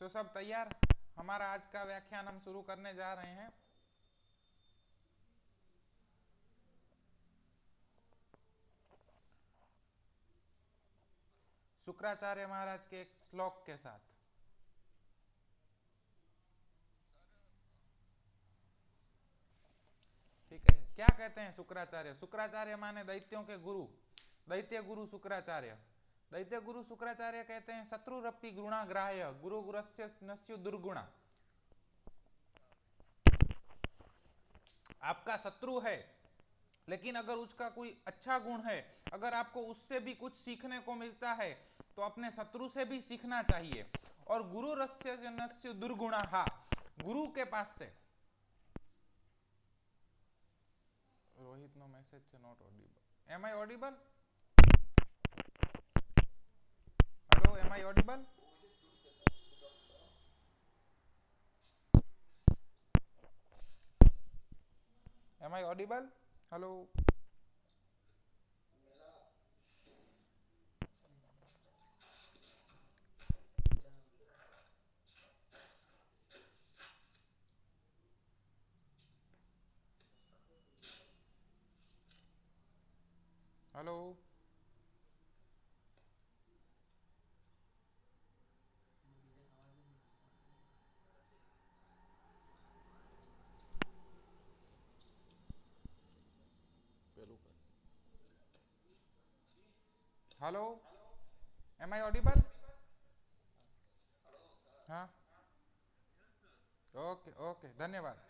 तो सब तैयार? हमारा आज का व्याख्यान हम शुरू करने जा रहे हैं। शुक्राचार्य महाराज के एक श्लोक के साथ। ठीक है, क्या कहते हैं शुक्राचार्य? शुक्राचार्य माने दैत्यों के गुरु, दैत्य गुरु शुक्राचार्य। दैत्य गुरु शुक्राचार्य कहते हैं शत्रुरपि गुणाग्राह्य गुरु गुरस्य नस्यु दुर्गुणा। आपका शत्रु है, लेकिन अगर उसका कोई अच्छा गुण है, अगर आपको उससे भी कुछ सीखने को मिलता है, तो अपने शत्रु से भी सीखना चाहिए। और गुरु रस्य नस्य दुर्गुणा, गुरु के पास से। रोहित नो मैसेज છે not audible. Am I audible? Hello, am I audible? Am I audible? Hello. Hello. Hello, am I audible? हाँ, ओके ओके, धन्यवाद।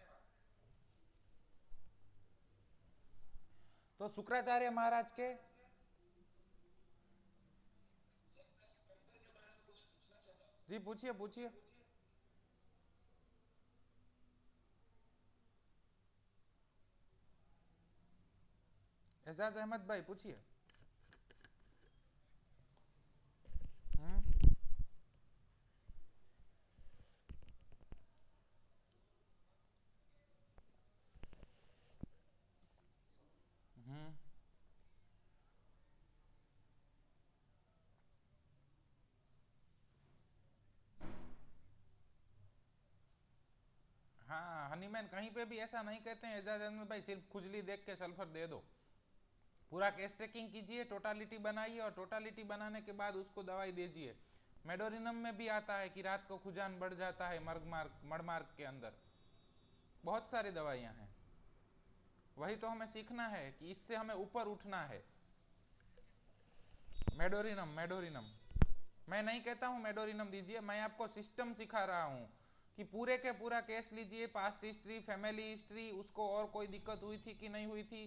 तो शुक्राचार्य महाराज के जी पूछिए पूछिए। एजाज अहमद भाई पूछिए। हम्म हम्म हाँ, हनीमैन कहीं पे भी ऐसा नहीं कहते हैं एजाज अहमद भाई सिर्फ खुजली देख के सल्फर दे दो। पूरा केस टेकिंग कीजिए, टोटालिटी बनाइए, और टोटालिटी बनाने के बाद उसको दवाई दीजिए। मेडोरिनम में भी आता है कि रात को खुजान बढ़ जाता है मड़मार्ग के अंदर। बहुत सारी दवाइयां हैं। वही तो हमें सीखना है कि इससे हमें ऊपर उठना है। Medorrhinum, medorrhinum. मैं नहीं कहता हूं मेडोरिनम दीजिए, मैं आपको सिस्टम सिखा रहा हूं कि पूरे के पूरा केस लीजिए, पास्ट हिस्ट्री, फैमिली हिस्ट्री, उसको और कोई दिक्कत हुई थी कि नहीं हुई थी,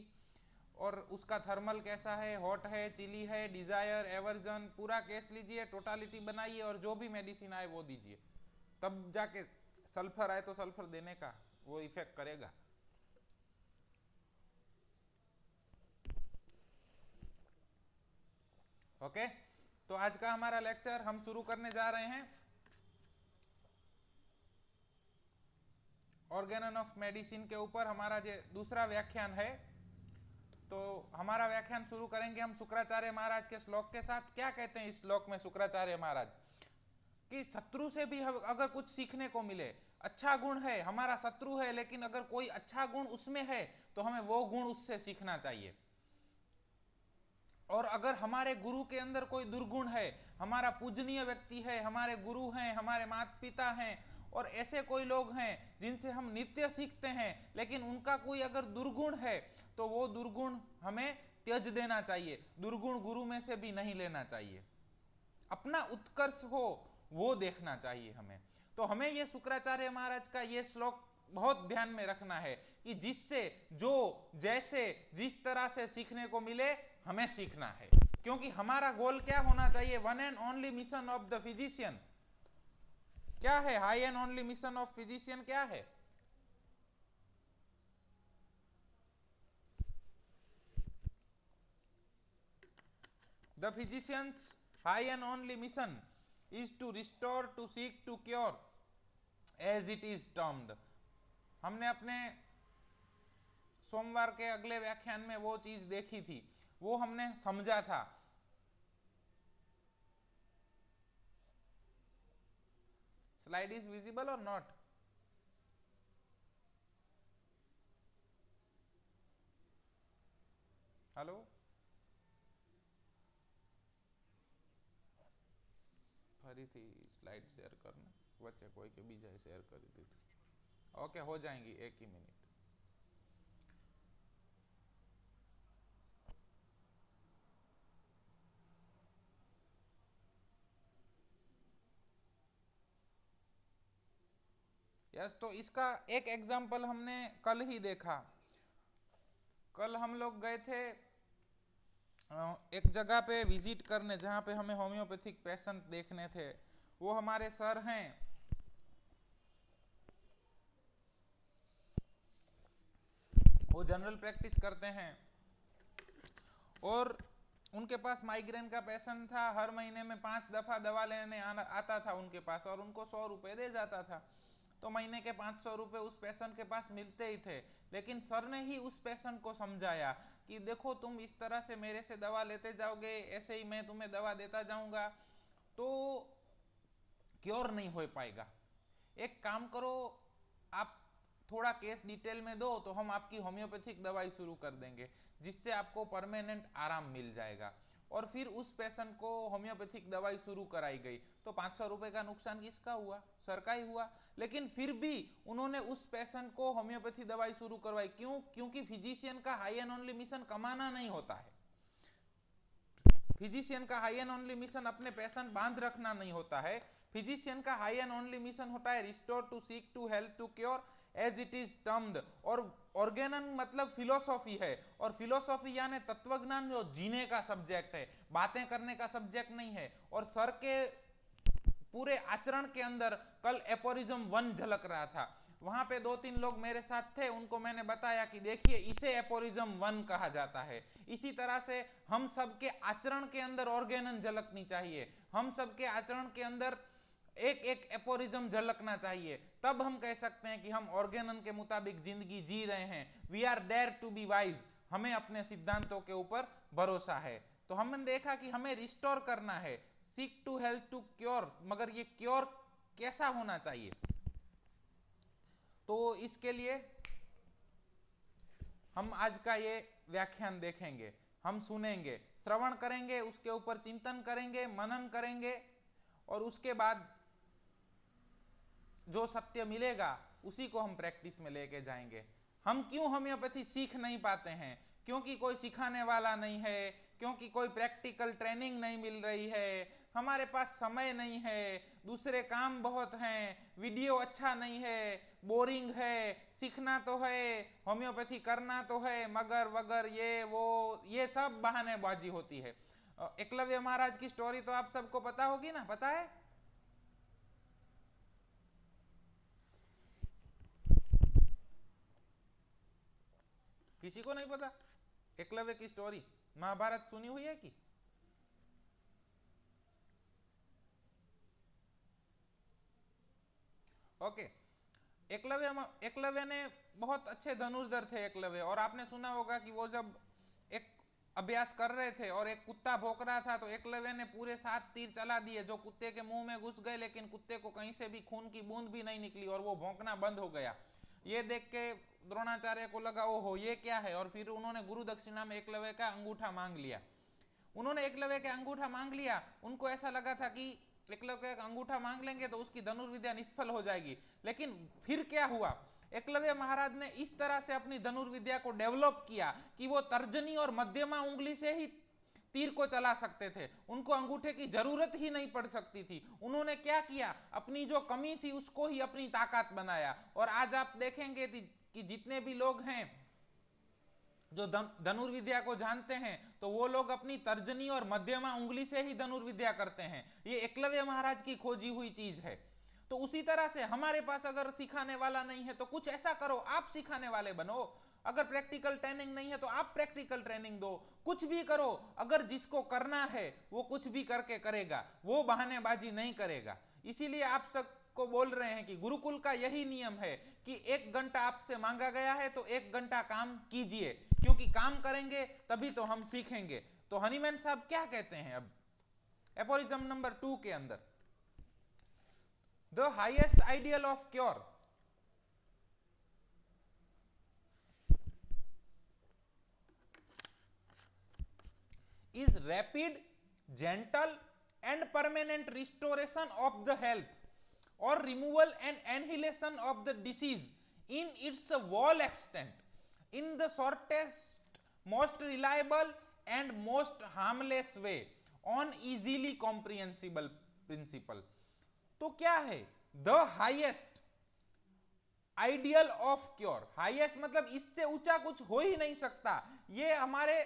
और उसका थर्मल कैसा है, हॉट है, चिली है, डिजायर, एवर्जन, पूरा केस लीजिए, टोटालिटी बनाइए, और जो भी मेडिसिन आए वो दीजिए। तब जाके सल्फर आए तो सल्फर देने का वो इफेक्ट करेगा। ओके, तो आज का हमारा लेक्चर हम शुरू करने जा रहे हैं। ऑर्गेनन ऑफ मेडिसिन के ऊपर हमारा जो दूसरा व्याख्यान है। तो हमारा व्याख्यान शुरू करेंगे हम शुक्राचार्य महाराज के श्लोक के साथ। क्या कहते हैं इस श्लोक में शुक्राचार्य महाराज? कि शत्रु से भी अगर कुछ सीखने को मिले, अच्छा गुण है, हमारा शत्रु है, लेकिन अगर कोई अच्छा गुण उसमें है, तो हमें वो गुण उससे सीखना चाहिए। और अगर हमारे गुरु के अंदर कोई दुर्गुण है, हमारा पूजनीय व्यक्ति है, हमारे गुरु हैं, हमारे माता पिता हैं, और ऐसे कोई लोग हैं जिनसे हम नित्य सीखते हैं, लेकिन उनका कोई अगर दुर्गुण है, तो वो दुर्गुण हमें त्यज देना चाहिए। दुर्गुण गुरु में से भी नहीं लेना चाहिए। अपना उत्कर्ष हो वो देखना चाहिए हमें। तो हमें ये शुक्राचार्य महाराज का ये श्लोक बहुत ध्यान में रखना है कि जिससे जो जैसे जिस तरह से सीखने को मिले हमें सीखना है। क्योंकि हमारा गोल क्या होना चाहिए? One and only mission of the physician क्या है? High and only mission of physician क्या है? The physicians high and only mission is to restore, to sick, to cure, as it is termed. हमने अपने सोमवार के अगले व्याख्यान में वो चीज देखी थी, वो हमने समझा था। slide is visible or not? Hello, ફરીથી સ્લાઇડ શેર કરને વચ્ચે કોઈ કે બીજાએ શેર કરી દીધું. ઓકે, हो जाएंगी, एक ही मिनट. यस, तो इसका एक एग्जाम्पल हमने कल ही देखा. कल हम लोग गए थे एक जगह पे विजिट करने जहाँ पे हमें होम्योपैथिक पेशेंट देखने थे. वो हमारे सर हैं, वो जनरल प्रैक्टिस करते हैं और उनके पास माइग्रेन का पेशेंट था. हर महीने में 5 दफा दवा लेने आता था उनके पास और उनको 100 रुपए दे जाता था. तो महीने के 500 रुपए उस पेशेंट के पास मिलते ही थे. लेकिन सर ने ही उस पेशेंट को समझाया कि देखो, तुम इस तरह से मेरे से दवा लेते जाओगे, ऐसे ही मैं तुम्हें दवा देता जाऊंगा तो क्योर नहीं हो पाएगा. एक काम करो, आप थोड़ा केस डिटेल में दो तो हम आपकी होम्योपैथिक दवाई शुरू कर देंगे जिससे आपको परमानेंट आराम मिल जाएगा. और फिर उस पेशेंट को होम्योपैथिक दवाई शुरू कराई गई. तो 500 रुपए का नुकसान किसका हुआ? सर का ही हुआ. लेकिन फिर भी उन्होंने उस पेशेंट को होम्योपैथी दवाई शुरू करवाई. क्यों? क्योंकि फिजिशियन का हाई एंड ओनली मिशन कमाना नहीं होता है. फिजिशियन का हाई एंड ओनली मिशन अपने पेशेंट बांध रखना नहीं होता है. फिजिशियन का हाई एंड ओनली मिशन होता है restore to sick to health to cure as it is termed. और ऑर्गेनन मतलब फिलोसॉफी है, और फिलोसॉफी यानी तत्वज्ञान जो जीने का सब्जेक्ट है, बातें करने का सब्जेक्ट नहीं है. और सर के पूरे आचरण के अंदर कल एपोरिज्म 1 झलक रहा था. वहां पे 2-3 लोग मेरे साथ थे, उनको मैंने बताया कि देखिए इसे एपोरिज्म 1 कहा जाता है. इसी तरह से हम सबके आचरण के अंदर ऑर्गेनन झलकनी चाहिए. हम सबके आचरण के अंदर एक एक एपोरिज्म झलकना चाहिए. तब हम कह सकते हैं कि हम ऑर्गेनन के मुताबिक जिंदगी जी रहे हैं. We are dare to be wise. हमें अपने सिद्धांतों के ऊपर भरोसा है. तो हमने देखा कि हमें रिस्टोर करना है, sick to health to cure. मगर ये क्योर कैसा होना चाहिए? तो इसके लिए हम आज का ये व्याख्यान देखेंगे, हम सुनेंगे, श्रवण करेंगे, उसके ऊपर चिंतन करेंगे, मनन करेंगे और उसके बाद जो सत्य मिलेगा उसी को हम प्रैक्टिस में लेके जाएंगे. हम क्यों होम्योपैथी सीख नहीं पाते हैं? क्योंकि कोई सिखाने वाला नहीं है, क्योंकि कोई प्रैक्टिकल ट्रेनिंग नहीं मिल रही है, हमारे पास समय नहीं है, दूसरे काम बहुत हैं, वीडियो अच्छा नहीं है, बोरिंग है, सीखना तो है, होम्योपैथी करना तो है, मगर वगर ये वो ये सब बहानेबाजी होती है. एकलव्य महाराज की स्टोरी तो आप सबको पता होगी ना? पता है? किसी को नहीं पता एकलव्य की स्टोरी? महाभारत सुनी हुई है कि? ओके. एकलव्य ने बहुत अच्छे धनुर्धर थे एकलव्य. और आपने सुना होगा कि वो जब एक अभ्यास कर रहे थे और एक कुत्ता भौंक रहा था तो एकलव्य ने पूरे 7 तीर चला दिए जो कुत्ते के मुंह में घुस गए, लेकिन कुत्ते को कहीं से भी खून की बूंद भी नहीं निकली और वो भौंकना बंद हो गया. ये देख के द्रोणाचार्य को लगा ओहो ये क्या है, और फिर उन्होंने गुरु दक्षिणा में एकलव्य का अंगूठा मांग लिया. उन्होंने एकलव्य का अंगूठा मांग लिया. उनको ऐसा लगा था कि एकलव्य का अंगूठा मांग लेंगे तो उसकी धनुर्विद्या निष्फल हो जाएगी. लेकिन फिर क्या हुआ? एकलव्य महाराज ने इस तरह से अपनी धनुर्विद्या को डेवलप किया कि वो तर्जनी और मध्यमा उंगली से ही तीर को चला सकते थे. उनको अंगूठे की जरूरत ही नहीं पड़ सकती थी. उन्होंने क्या किया? अपनी जो कमी थी उसको ही अपनी ताकत बनाया. और आज आप देखेंगे कि जितने भी लोग हैं जो धनुर्विद्या को जानते हैं तो वो लोग अपनी तर्जनी और मध्यमा उंगली से ही धनुर्विद्या करते हैं. ये एकलव्य महाराज की खोजी हुई चीज है. तो उसी तरह से हमारे पास अगर सिखाने वाला नहीं है तो कुछ ऐसा करो, आप सिखाने वाले बनो. अगर प्रैक्टिकल ट्रेनिंग नहीं है तो आप प्रैक्टिकल ट्रेनिंग दो. कुछ भी करो. अगर जिसको करना है वो कुछ भी करके करेगा, वो बहानेबाजी नहीं करेगा. इसीलिए आप सबको बोल रहे हैं कि गुरुकुल का यही नियम है कि 1 घंटा आपसे मांगा गया है तो 1 घंटा काम कीजिए, क्योंकि काम करेंगे तभी तो हम सीखेंगे. तो हनीमैन साहब क्या कहते हैं अब एपोरिज्म नंबर 2 के अंदर? The highest ideal of cure is rapid, gentle and permanent restoration of the health or removal and annihilation of the disease in its whole extent in the shortest, most reliable and most harmless way on easily comprehensible principle. तो क्या है the highest ideal of cure? Highest मतलब इससे ऊंचा कुछ हो ही नहीं सकता। ये हमारे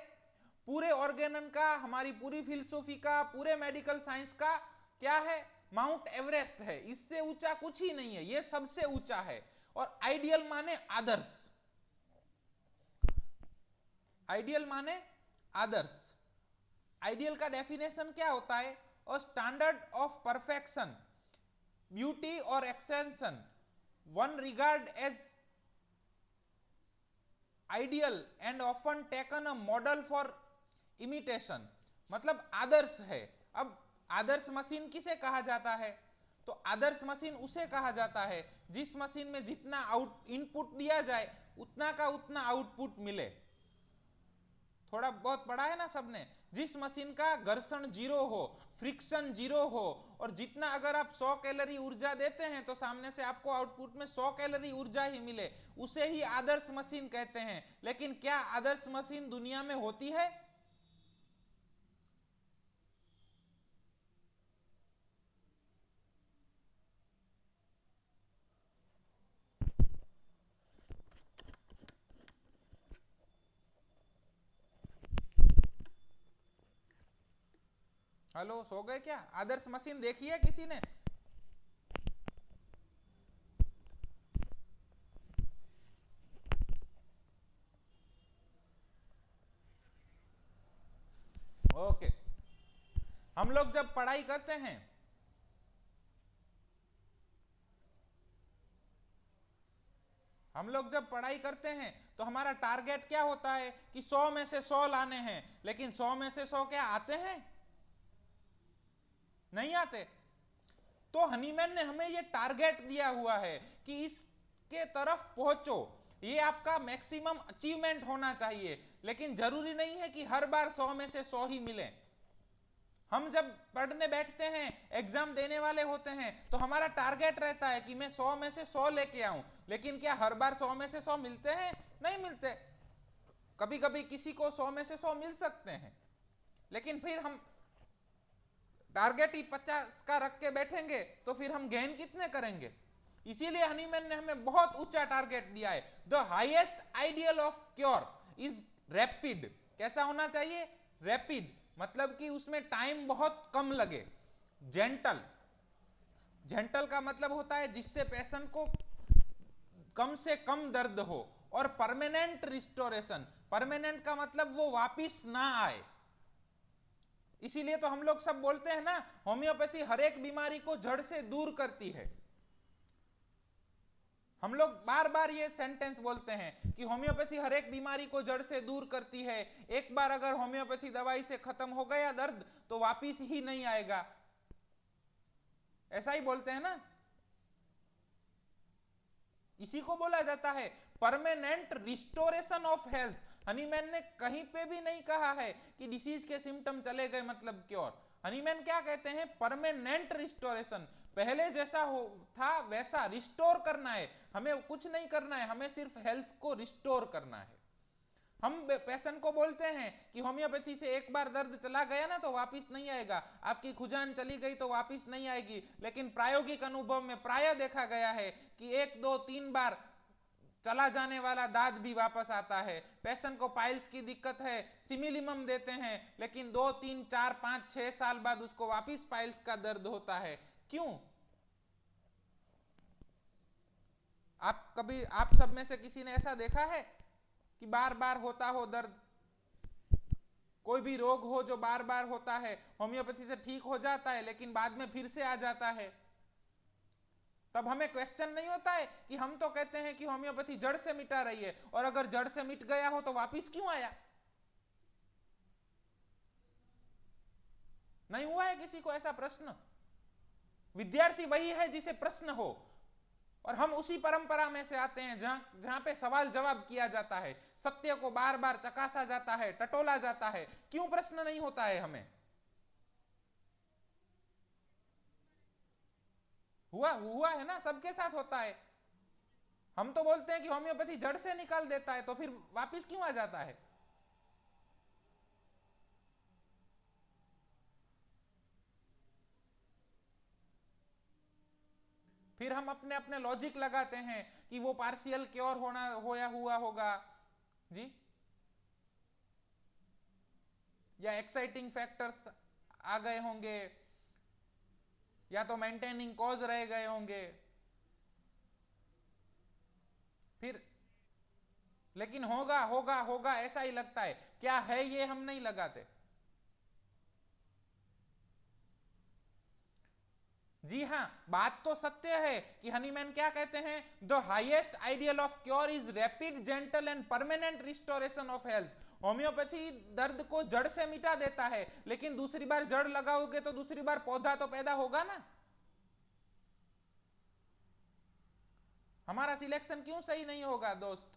पूरे ऑर्गेनन का, हमारी पूरी फिलोसॉफी का, पूरे मेडिकल साइंस का क्या है? माउंट एवरेस्ट है। इससे ऊंचा कुछ ही नहीं है, ये सबसे ऊंचा है। और आइडियल माने आदर्श, आइडियल माने आदर्श। आइडियल का डेफिनेशन क्या होता है? A standard of perfection, beauty or excellence one regard as ideal and often taken a model for imitation, मतलब आदर्श है। अब आदर्श मशीन किसे कहा जाता है? तो आदर्श मशीन उसे कहा जाता है जिस मशीन में जितना इनपुट दिया जाए उतना का उतना आउटपुट मिले। थोड़ा बहुत पढ़ा है ना सबने? जिस मशीन का घर्षण जीरो हो, फ्रिक्शन जीरो हो, और जितना अगर आप 100 कैलोरी ऊर्जा देते हैं तो सामने से आपको आउटपुट में 100 कैलोरी ऊर्जा ही मिले, उसे ही आदर्श मशीन कहते हैं। लेकिन क्या आदर्श मशीन दुनिया में होती है? हेलो, सो गए क्या? आदर्श मशीन देखी है किसी ने? ओके, हम लोग जब पढ़ाई करते हैं तो हमारा टारगेट क्या होता है कि 100 में से 100 लाने हैं। लेकिन 100 में से 100 क्या आते हैं? नहीं आते। तो हनीमैन ने हमें ये टारगेट दिया हुआ है कि इसके तरफ पहुंचो, ये आपका मैक्सिमम अचीवमेंट होना चाहिए। लेकिन जरूरी नहीं है कि हर बार 100 में से 100 ही मिले। हम जब पढ़ने बैठते हैं, एग्जाम देने वाले होते हैं, तो हमारा टारगेट रहता है कि मैं 100 में से 100 लेके आऊं। लेकिन क्या हर बार 100 में से 100 मिलते हैं? नहीं मिलते। कभी कभी किसी को 100 में से 100 मिल सकते हैं, लेकिन फिर हम टारगेट ही 50 का रख के बैठेंगे तो फिर हम गेन कितने करेंगे? इसीलिए हनीमैन ने हमें बहुत ऊंचा टारगेट दिया है। The highest ideal of cure is rapid. कैसा होना चाहिए? रैपिड, मतलब कि उसमें टाइम बहुत कम लगे। जेंटल, जेंटल का मतलब होता है जिससे पेशेंट को कम से कम दर्द हो। और परमानेंट रिस्टोरेशन, परमानेंट का मतलब वो वापिस ना आए। इसीलिए तो हम लोग सब बोलते हैं ना, होम्योपैथी हर एक बीमारी को जड़ से दूर करती है। हम लोग बार बार ये सेंटेंस बोलते हैं कि होम्योपैथी हर एक बीमारी को जड़ से दूर करती है। एक बार अगर होम्योपैथी दवाई से खत्म हो गया दर्द तो वापिस ही नहीं आएगा, ऐसा ही बोलते हैं ना। इसी को बोला जाता है permanent restoration of health. Hahnemann ने कहीं पे भी नहीं कहा है कि डिसीज के सिम्टम चले गए मतलब क्योर। हनीमैन क्या कहते हैं? Permanent restoration. पहले जैसा हो था वैसा रिस्टोर करना है। हमें कुछ नहीं करना है, हमें सिर्फ हेल्थ को रिस्टोर करना है। हम पेशेंट को बोलते हैं कि होम्योपैथी से एक बार दर्द चला गया ना तो वापस नहीं आएगा, आपकी खुजान चली गई तो वापस नहीं आएगी। लेकिन प्रायोगिक अनुभव में प्राय देखा गया है कि 1, 2, 3 बार चला जाने वाला दाद भी वापस आता है। पेशेंट को पाइल्स की दिक्कत है, सिमिलिमम देते हैं, लेकिन 2, 3, 4, 5, 6 साल बाद उसको वापस पाइल्स का दर्द होता है। क्यों? आप सब में से किसी ने ऐसा देखा है कि बार बार होता हो दर्द? कोई भी रोग हो जो बार बार होता है, होम्योपैथी से ठीक हो जाता है लेकिन बाद में फिर से आ जाता है। तब हमें क्वेश्चन नहीं होता है कि हम तो कहते हैं कि होम्योपैथी जड़ से मिटा रही है, और अगर जड़ से मिट गया हो तो वापिस क्यों आया? नहीं हुआ है किसी को ऐसा प्रश्न? विद्यार्थी वही है जिसे प्रश्न हो, और हम उसी परंपरा में से आते हैं जहां पे सवाल जवाब किया जाता है, सत्य को बार बार चकासा जाता है, टटोला जाता है। क्यों प्रश्न नहीं होता है हमें? हुआ हुआ है ना, सबके साथ होता है। हम तो बोलते हैं कि होम्योपैथी जड़ से निकाल देता है, तो फिर वापिस क्यों आ जाता है? फिर हम अपने अपने लॉजिक लगाते हैं कि वो पार्शियल क्योर होना होया हुआ होगा जी, या एक्साइटिंग फैक्टर्स आ गए होंगे, या तो मेंटेनिंग कॉज रह गए होंगे। फिर लेकिन होगा होगा होगा ऐसा ही लगता है, क्या है ये हम नहीं लगाते। जी हाँ, बात तो सत्य है कि हनीमैन क्या कहते हैं, the highest ideal of cure is rapid gentle and permanent restoration of health. Homeopathy दर्द को जड़ से मिटा देता है, लेकिन दूसरी बार जड़ लगाओगे तो दूसरी बार पौधा तो पैदा होगा ना। हमारा सिलेक्शन क्यों सही नहीं होगा दोस्त?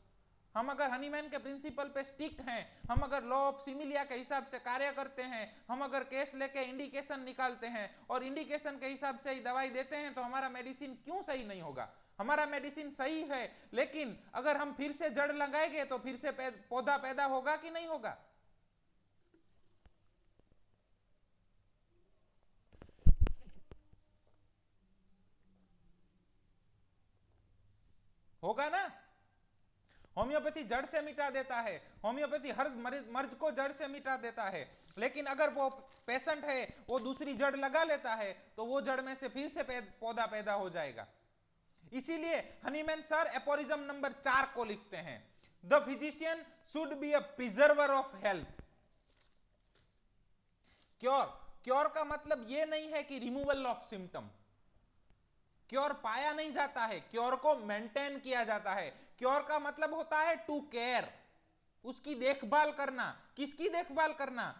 हम अगर हनीमैन के प्रिंसिपल पे स्टिक हैं, हम अगर लॉ ऑफ सिमिलिया के हिसाब से कार्य करते हैं, हम अगर केस लेके इंडिकेशन निकालते हैं और इंडिकेशन के हिसाब से ही दवाई देते हैं, तो हमारा मेडिसिन क्यों सही नहीं होगा? हमारा मेडिसिन सही है, लेकिन अगर हम फिर से जड़ लगाएंगे तो फिर से पौधा पैदा होगा कि नहीं होगा? होगा ना। होम्योपैथी जड़ से मिटा देता है, होम्योपैथी हर मर्ज को जड़ से मिटा देता है, लेकिन अगर वो पेशेंट है वो दूसरी जड़ लगा लेता है तो वो जड़ में से फिर से पौधा पैदा हो जाएगा। इसीलिए हनीमैन सर एपोरिज्म नंबर 4 को लिखते हैं, the physician should be a preserver of health. Cure, cure का मतलब ये नहीं है कि रिमूवल ऑफ सिम्टम। क्योर पाया नहीं जाता है, क्योर को मेंटेन किया जाता है। क्योर का मतलब होता है टू केयर, उसकी देखभाल करना। किसकी देखभाल करना?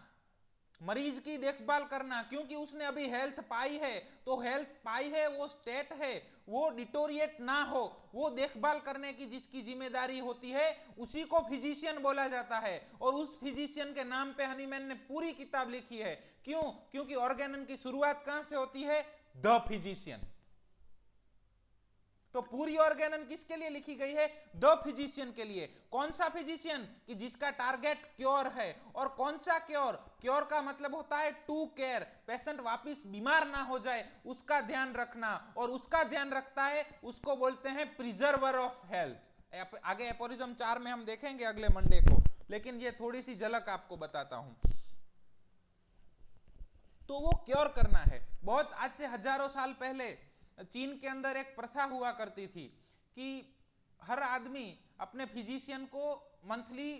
मरीज की देखभाल करना, क्योंकि उसने अभी हेल्थ पाई है, तो हेल्थ पाई है वो स्टेट है, वो डिटोरिएट ना हो, वो देखभाल करने की जिसकी जिम्मेदारी होती है उसी को फिजिशियन बोला जाता है। और उस फिजिशियन के नाम पे हनीमैन ने पूरी किताब लिखी है। क्यों? क्योंकि ऑर्गेनन की शुरुआत कहां से होती है? The physician. तो पूरी ऑर्गेनन किसके लिए लिखी गई है? द फिजिशियन के लिए। कौन सा फिजिशियन? कि जिसका टारगेट क्योर है। और कौन सा क्योर? क्योर का मतलब होता है टू केयर, पेशेंट वापिस बीमार ना हो जाए उसका ध्यान रखना, और उसका ध्यान रखता है उसको बोलते हैं प्रिजर्वर ऑफ हेल्थ। आगे एपोरिज्म 4 में हम देखेंगे अगले मंडे को, लेकिन ये थोड़ी सी झलक आपको बताता हूं। तो वो क्योर करना है। बहुत आज से हजारों साल पहले चीन के अंदर एक प्रथा हुआ करती थी कि हर आदमी अपने फिजिशियन को मंथली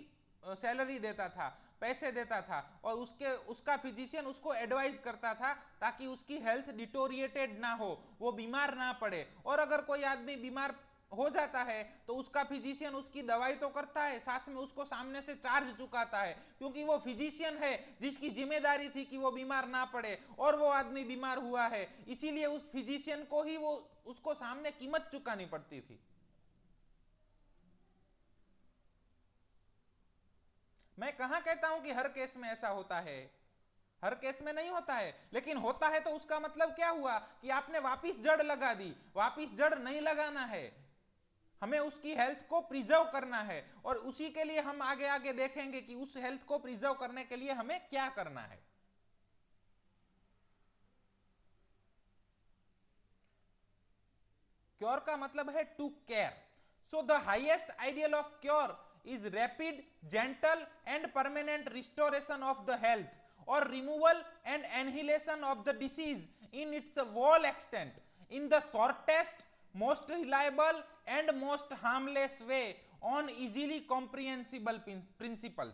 सैलरी देता था, पैसे देता था, और उसका फिजिशियन उसको एडवाइस करता था ताकि उसकी हेल्थ डिटोरिएटेड ना हो, वो बीमार ना पड़े। और अगर कोई आदमी बीमार हो जाता है तो उसका फिजिशियन उसकी दवाई तो करता है, साथ में उसको सामने से चार्ज चुकाता है, क्योंकि वो फिजिशियन है जिसकी जिम्मेदारी थी कि वो बीमार ना पड़े, और वो आदमी बीमार हुआ है, इसीलिए उस फिजिशियन को ही वो उसको सामने कीमत चुकानी पड़ती थी। मैं कहां कहता हूं कि हर केस में ऐसा होता है, हर केस में नहीं होता है, लेकिन होता है तो उसका मतलब क्या हुआ कि आपने वापिस जड़ लगा दी। वापिस जड़ नहीं लगाना है, हमें उसकी हेल्थ को प्रिजर्व करना है, और उसी के लिए हम आगे आगे देखेंगे कि उस हेल्थ को प्रिजर्व करने के लिए हमें क्या करना है। क्योर का मतलब है to care. So the highest ideal of cure is rapid gentle and permanent restoration of the health or removal and annihilation of the disease in its whole extent in the shortest, most reliable and most harmless way on easily comprehensible principles.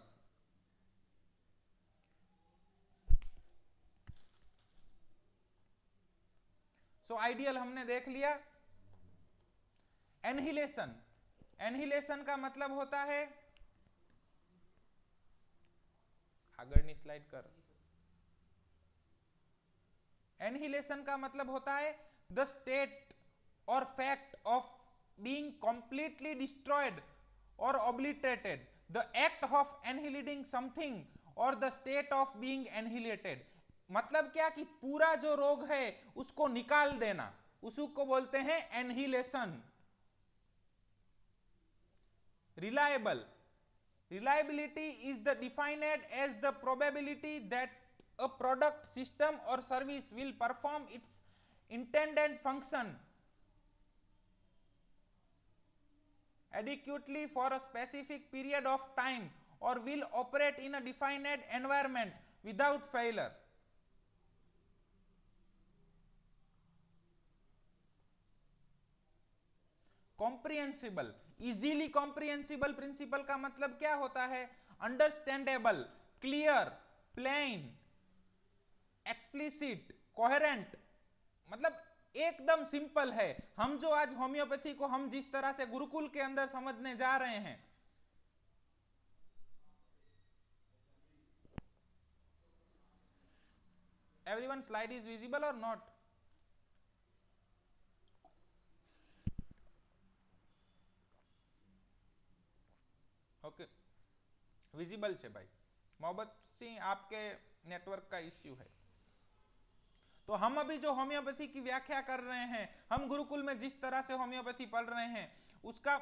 So ideal हमने देख लिया। Annihilation, annihilation का मतलब होता है, आगळनी slide कर। Annihilation का मतलब होता है the state or fact of being completely destroyed or obliterated, the act of annihilating something or the state of being annihilated. मतलब क्या कि पूरा जो रोग है उसको निकाल देना, उसको बोलते हैं annihilation. Reliable. Reliability is the defined as the probability that a product, system or service will perform its intended function adequately for a specific period of time or will operate in a defined environment without failure. Comprehensible. Easily comprehensible principle का मतलब क्या होता है? Understandable, clear, plain, explicit, coherent. मतलब एकदम simple है. हम जो आज होम्योपैथी को हम जिस तरह से गुरुकुल के अंदर समझने जा रहे हैं, एवरीवन स्लाइड इज विजिबल और नॉट? ओके, विजिबल છે भाई. मोहब्बत सिंह, आपके नेटवर्क का इश्यू है. तो हम अभी जो होम्योपैथी की व्याख्या कर रहे हैं, हम गुरुकुल में जिस तरह से होम्योपैथी पढ़ रहे हैं, उसका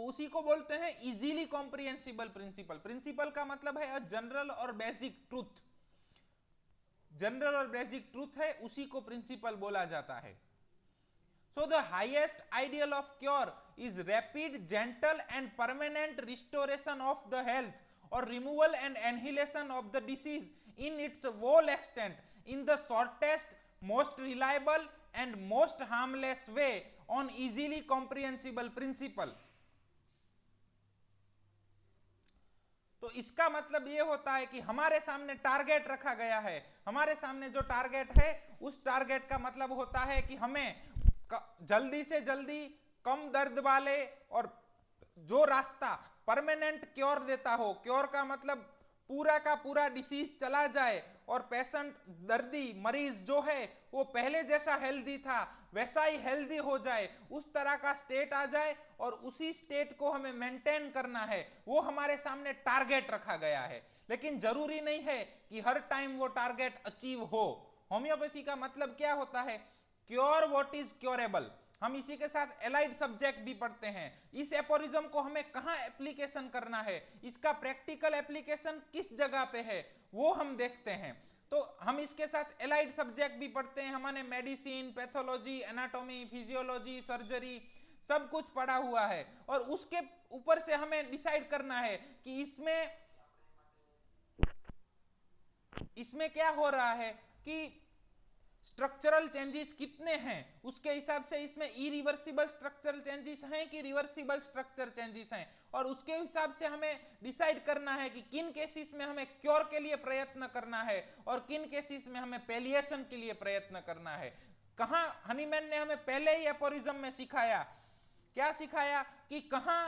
उसी को बोलते हैं इजीली कॉम्प्रिहेंसिबल प्रिंसिपल. प्रिंसिपल का मतलब है जनरल और बेसिक ट्रूथ. जनरल और बेसिक ट्रूथ है, उसी को प्रिंसिपल बोला जाता है. So the highest ideal of cure is rapid, gentle and permanent restoration of the health or removal and annihilation of the disease in its whole extent in the shortest, most reliable and most harmless way on easily comprehensible principle. तो इसका मतलब ये होता है कि हमारे सामने target रखा गया है. हमारे सामने जो टारगेट है, उस टारगेट का मतलब होता है कि हमें जल्दी से जल्दी कम दर्द वाले और जो रास्ता परमानेंट क्योर देता हो. क्योर का मतलब पूरा का पूरा डिसीज चला जाए और पेशेंट, दर्दी, मरीज जो है वो पहले जैसा हेल्दी था वैसा ही हेल्दी हो जाए, उस तरह का स्टेट आ जाए और उसी स्टेट को हमें मेंटेन करना है. वो हमारे सामने टारगेट रखा गया है. लेकिन जरूरी नहीं है कि हर टाइम वो टारगेट अचीव हो. होम्योपैथी का मतलब क्या होता है? Cure what is curable. हम इसी के साथ एलाइड सब्जेक्ट भी पढ़ते हैं. इस एपोरिज्म को हमें कहां एप्लीकेशन करना है, इसका प्रैक्टिकल एप्लीकेशन किस जगह पे है, वो हम देखते हैं. तो हम इसके साथ एलाइड सब्जेक्ट भी पढ़ते हैं. हमने medicine, pathology, anatomy, physiology, surgery सब कुछ पढ़ा हुआ है. और उसके ऊपर से हमें डिसाइड करना है कि इसमें क्या हो रहा है, कि स्ट्रक्चरल चेंजेस कितने हैं. उसके हिसाब से इसमें इरिवर्सिबल स्ट्रक्चरल चेंजेस हैं कि रिवर्सिबल स्ट्रक्चर चेंजेस हैं, और उसके हिसाब से हमें डिसाइड करना है कि किन केसेस में हमें क्योर के लिए प्रयत्न करना है और किन केसेस में हमें पैलिएशन के लिए प्रयत्न करना है. कहां हनीमैन ने हमें पहले ही एपोरिज्म में सिखाया, क्या सिखाया कि कहां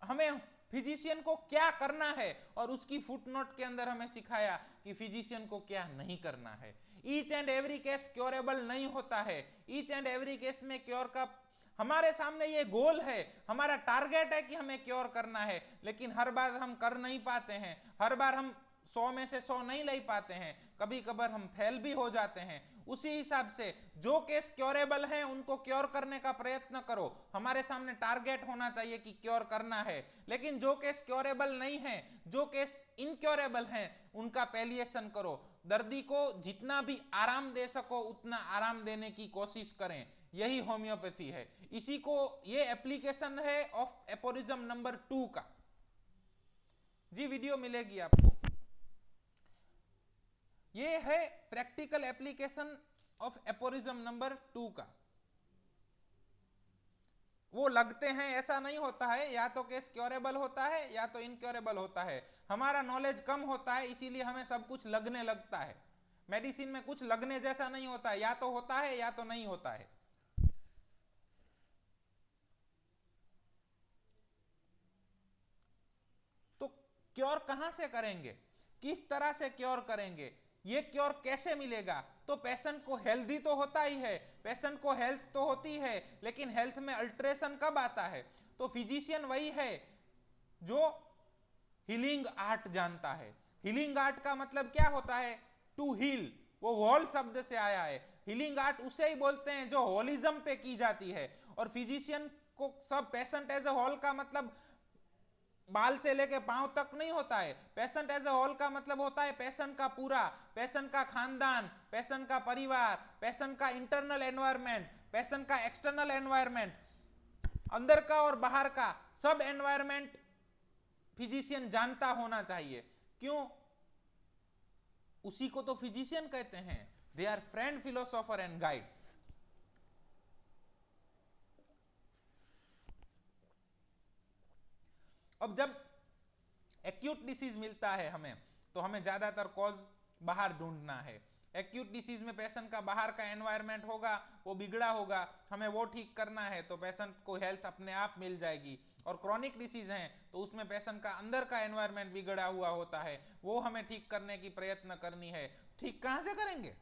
हमें फिजिशियन को क्या करना है, और उसकी फुटनोट के अंदर हमें सिखाया कि फिजिशियन को क्या नहीं करना है. Each and every case curable नहीं होता है. ईच एंड एवरी केस में क्योर का हमारे सामने ये गोल है, हमारा टारगेट है कि हमें क्योर करना है, लेकिन हर बार हम कर नहीं पाते हैं. हर बार हम 100 में से 100 नहीं ले पाते हैं. कभी कभार हम फेल भी हो जाते हैं. उसी हिसाब से जो केस क्योरेबल हैं उनको क्योर करने का प्रयत्न करो. हमारे सामने टारगेट होना चाहिए कि क्योर करना है. लेकिन जो केस क्योरेबल नहीं है, जो केस इनक्योरेबल हैं, उनका पैलिएशन करो. दर्दी को जितना भी आराम दे सको उतना आराम देने की कोशिश करें. यही होम्योपैथी है. इसी को ये एप्लीकेशन है ऑफ एपोरिज्म नंबर 2 का. जी वीडियो मिलेगी आपको. ये है प्रैक्टिकल एप्लीकेशन ऑफ एपोरिज्म नंबर 2 का. वो लगते हैं, ऐसा नहीं होता है. या तो केस क्योरेबल होता है या तो इनक्योरेबल होता है. हमारा नॉलेज कम होता है, इसीलिए हमें सब कुछ लगने लगता है. मेडिसिन में कुछ लगने जैसा नहीं होता है, या तो होता है या तो नहीं होता है. तो क्योर कहां से करेंगे, किस तरह से क्योर करेंगे, ये क्योर कैसे मिलेगा? तो पेशेंट को हेल्दी तो होता ही है, पेशेंट को हेल्थ तो होती है, लेकिन हेल्थ में अल्ट्रेशन कब आता है? तो फिजिशियन वही है जो हीलिंग आर्ट जानता है। हीलिंग आर्ट का मतलब क्या होता है? टू हील, वो होल शब्द से आया है। हीलिंग आर्ट उसे ही बोलते हैं जो होलिज्म पे की जाती है। और फिजिशियन को सब पेशेंट एज ए होल का मतलब बाल से लेके पांव तक नहीं होता है। पेशेंट एज ए होल का मतलब होता है पेशेंट का पूरा, पेशेंट का खानदान, पेशेंट का परिवार, पेशेंट का इंटरनल एनवायरनमेंट, पेशेंट का एक्सटर्नल एनवायरनमेंट, अंदर का और बाहर का सब एनवायरनमेंट फिजिशियन जानता होना चाहिए। क्यों? उसी को तो फिजिशियन कहते हैं। They are friend, philosopher and guide. अब जब एक्यूट डिसीज मिलता है हमें, तो हमें ज्यादातर कॉज बाहर ढूंढना है। एक्यूट डिसीज में पेशेंट का बाहर का एनवायरनमेंट होगा, वो बिगड़ा होगा, हमें वो ठीक करना है, तो पेशेंट को हेल्थ अपने आप मिल जाएगी। और क्रॉनिक डिसीज है तो उसमें पेशेंट का अंदर का एनवायरनमेंट बिगड़ा हुआ होता है, वो हमें ठीक करने की प्रयत्न करनी है। ठीक कहां से करेंगे?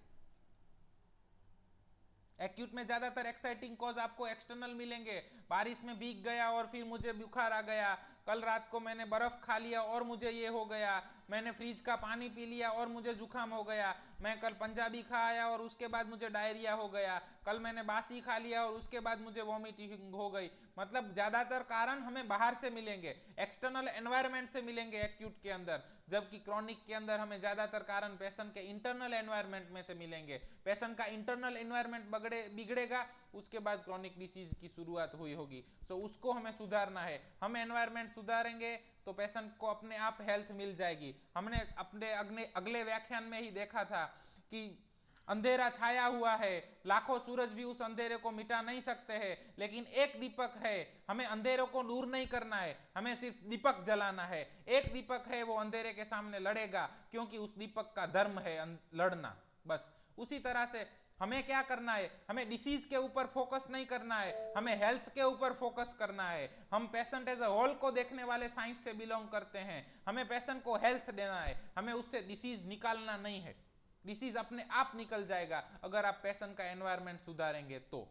एक्यूट में ज्यादातर एक्साइटिंग कॉज आपको एक्सटर्नल मिलेंगे। बारिश में भीग गया और फिर मुझे बुखार आ गया, कल रात को मैंने बर्फ खा लिया और मुझे ये हो गया, मैंने फ्रिज का पानी पी लिया और मुझे जुकाम हो गया, मैं कल पंजाबी खा आया और उसके बाद मुझे डायरिया हो गया, कल मैंने बासी खा लिया और उसके बाद मुझे वॉमिटिंग हो गई। मतलब ज्यादातर कारण हमें बाहर से मिलेंगे, एक्सटर्नल एनवायरनमेंट से मिलेंगे एक्यूट के अंदर। जबकि क्रॉनिक के अंदर हमें ज्यादातर कारण पेशेंट के इंटरनल एनवायरनमेंट में से मिलेंगे। पेशेंट का इंटरनल एनवायरनमेंट बिगड़ेगा, उसके बाद क्रॉनिक डिसीज की शुरुआत हुई होगी। सो उसको हमें सुधारना है। हम एनवायरनमेंट सुधारेंगे तो पेशेंट को अपने आप हेल्थ मिल जाएगी। हमने अपने अगले व्याख्यान में ही देखा था कि अंधेरा छाया हुआ है, लाखों सूरज भी उस अंधेरे को मिटा नहीं सकते हैं, लेकिन एक दीपक है, हमें अंधेरों को दूर नहीं करना है, हमें सिर्फ दीपक जलाना है। एक दीपक है, वो अंधेरे के सामने लड़ेगा, क्योंकि उस दीपक का धर्म है लड़ना। बस उसी तरह से हमें क्या करना है? हमें डिसीज के ऊपर फोकस नहीं करना है, हमें हेल्थ के ऊपर फोकस करना है। हम पेशेंट एज अ होल को देखने वाले साइंस से बिलोंग करते हैं। हमें पेशेंट को हेल्थ देना है, हमें उससे डिसीज निकालना नहीं है। डिसीज अपने आप निकल जाएगा अगर आप पेशेंट का एनवायरनमेंट सुधारेंगे तो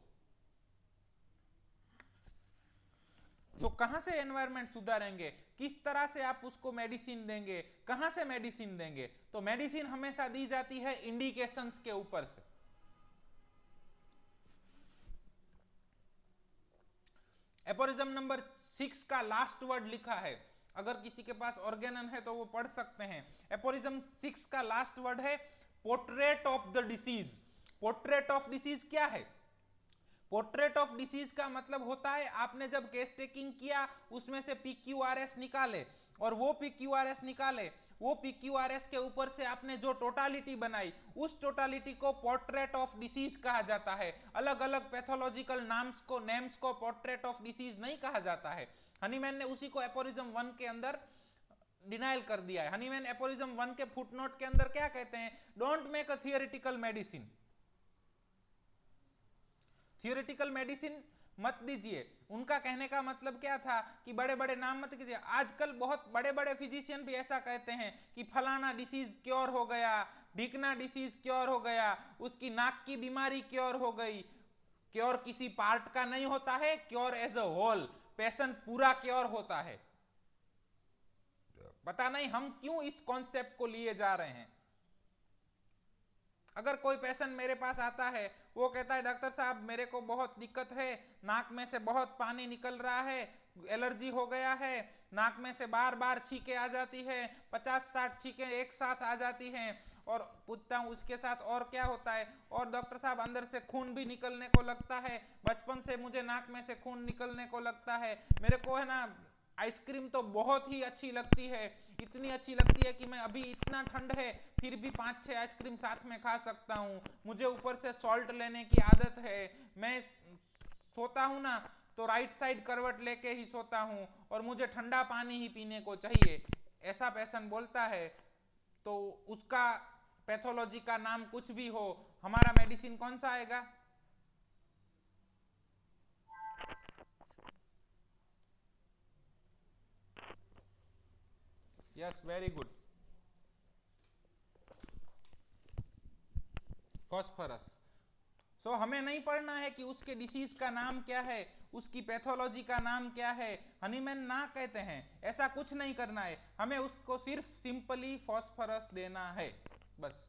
कहां से एनवायरनमेंट सुधारेंगे? किस तरह से आप उसको मेडिसिन देंगे? कहां से मेडिसिन देंगे? तो मेडिसिन हमेशा दी जाती है इंडिकेशंस के ऊपर से। एपोरिज्म नंबर 6 का लास्ट वर्ड लिखा है, अगर किसी के पास ऑर्गेनन है तो वो पढ़ सकते हैं। एपोरिज्म 6 का लास्ट वर्ड है portrait of the disease. Portrait of disease क्या है? पोर्ट्रेट ऑफ डिसीज का मतलब होता है आपने जब केस टेकिंग किया उसमें से PQRS निकाले, और वो PQRS निकाले, वो PQRS के ऊपर से आपने जो टोटालिटी बनाई, उस टोटालिटी को पोर्ट्रेट ऑफ डिसीज कहा जाता है। अलग अलग पैथोलॉजिकल नेम्स को पोर्ट्रेट ऑफ डिसीज नहीं कहा जाता है। हनीमैन ने उसी को एपोरिज्म 1 के अंदर डिनाइल कर दिया है। हनीमैन एपोरिज्म 1 के फुटनोट के अंदर क्या कहते हैं? Don't make a theoretical medicine. Theoretical medicine मत दीजिए। उनका कहने का मतलब क्या था कि बड़े बड़े नाम मत कीजिए। आजकल बहुत बड़े बड़े फिजिशियन भी ऐसा कहते हैं कि फलाना डिसीज क्योर हो गया, ढिकना डिसीज क्योर हो गया, उसकी नाक की बीमारी क्योर हो गई। क्योर किसी पार्ट का नहीं होता है, cure as a whole, patient पूरा क्योर होता है। पता नहीं हम क्यों इस कॉन्सेप्ट को लिए जा रहे हैं। अगर कोई पेशेंट मेरे पास आता है, वो कहता है डॉक्टर साहब मेरे को बहुत दिक्कत है, नाक में से बहुत पानी निकल रहा है, एलर्जी हो गया है, नाक में से बार बार छींके आ जाती है, 50-60 छींके एक साथ आ जाती हैं, और पूछता हूँ उसके साथ और क्या होता है? और डॉक्टर साहब अंदर से खून भी निकलने को लगता है, बचपन से मुझे नाक में से खून निकलने को लगता है, मेरे को है ना आइसक्रीम तो बहुत ही अच्छी लगती है, इतनी अच्छी लगती है कि मैं अभी इतना ठंड है फिर भी 5-6 आइसक्रीम साथ में खा सकता हूँ, मुझे ऊपर से सॉल्ट लेने की आदत है, मैं सोता हूँ ना तो राइट साइड करवट लेके ही सोता हूँ और मुझे ठंडा पानी ही पीने को चाहिए। ऐसा पेशेंट बोलता है तो उसका पैथोलॉजी का नाम कुछ भी हो, हमारा मेडिसिन कौन सा आएगा? Yes, very good. फॉस्फोरस। सो हमें नहीं पढ़ना है कि उसके डिसीज का नाम क्या है, उसकी पैथोलॉजी का नाम क्या है, हनीमैन ना कहते हैं, ऐसा कुछ नहीं करना है। हमें उसको सिर्फ सिंपली फॉस्फोरस देना है, बस।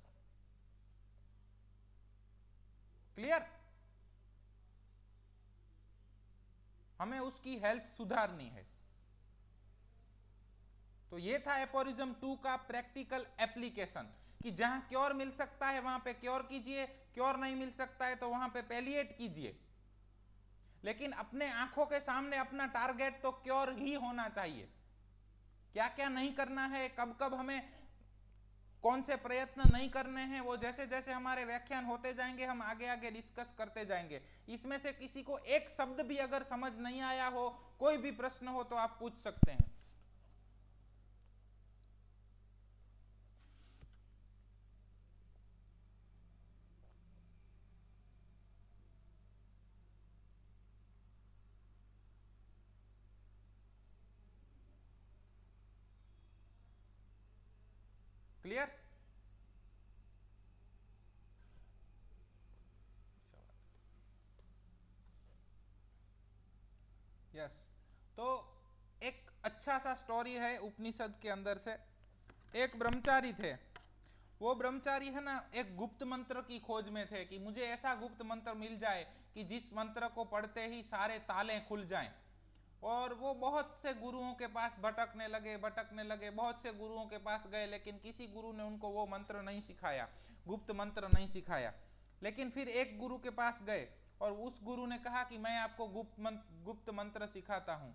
क्लियर? हमें उसकी हेल्थ सुधारनी है। तो ये था एपोरिज्म 2 का प्रैक्टिकल एप्लीकेशन, कि जहां क्योर मिल सकता है वहां पे क्योर कीजिए, क्योर नहीं मिल सकता है तो वहां पे पैलिएट कीजिए। लेकिन अपने आंखों के सामने अपना टारगेट तो क्योर ही होना चाहिए। क्या क्या नहीं करना है, कब कब हमें कौन से प्रयत्न नहीं करने हैं, वो जैसे जैसे हमारे व्याख्यान होते जाएंगे हम आगे आगे डिस्कस करते जाएंगे। इसमें से किसी को एक शब्द भी अगर समझ नहीं आया हो, कोई भी प्रश्न हो तो आप पूछ सकते हैं। क्लियर? यस। तो एक अच्छा सा स्टोरी है उपनिषद के अंदर से। एक ब्रह्मचारी थे, वो ब्रह्मचारी है ना, एक गुप्त मंत्र की खोज में थे कि मुझे ऐसा गुप्त मंत्र मिल जाए कि जिस मंत्र को पढ़ते ही सारे ताले खुल जाएं। और वो बहुत से गुरुओं के पास भटकने लगे, बहुत से गुरुओं के पास गए, लेकिन किसी गुरु ने उनको वो मंत्र नहीं सिखाया, गुप्त मंत्र नहीं सिखाया। लेकिन फिर एक गुरु के पास गए और उस गुरु ने कहा कि मैं आपको गुप्त मंत्र सिखाता हूं,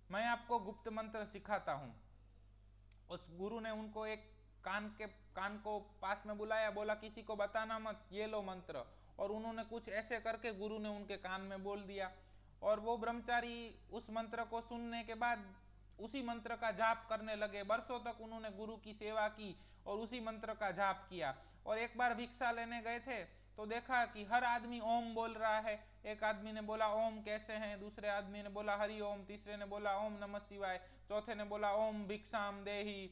मैं आपको गुप्त मंत्र सिखाता हूं। उस गुरु ने उनको एक कान को पास में बुलाया, बोला किसी को बताना मत, ये लो मंत्र। और उन्होंने कुछ ऐसे करके गुरु ने उनके कान में बोल दिया। और वो ब्रह्मचारी उस मंत्र को सुनने के बाद उसी मंत्र का जाप करने लगे। बरसों तक उन्होंने गुरु की सेवा की और उसी मंत्र का जाप किया। और एक बार भिक्षा लेने गए थे तो देखा कि हर आदमी ओम बोल रहा है। एक आदमी ने बोला ओम कैसे हैं, दूसरे आदमी ने बोला हरि ओम, तीसरे ने बोला ओम नमः शिवाय, चौथे ने बोला ओम भिक्षाम देही।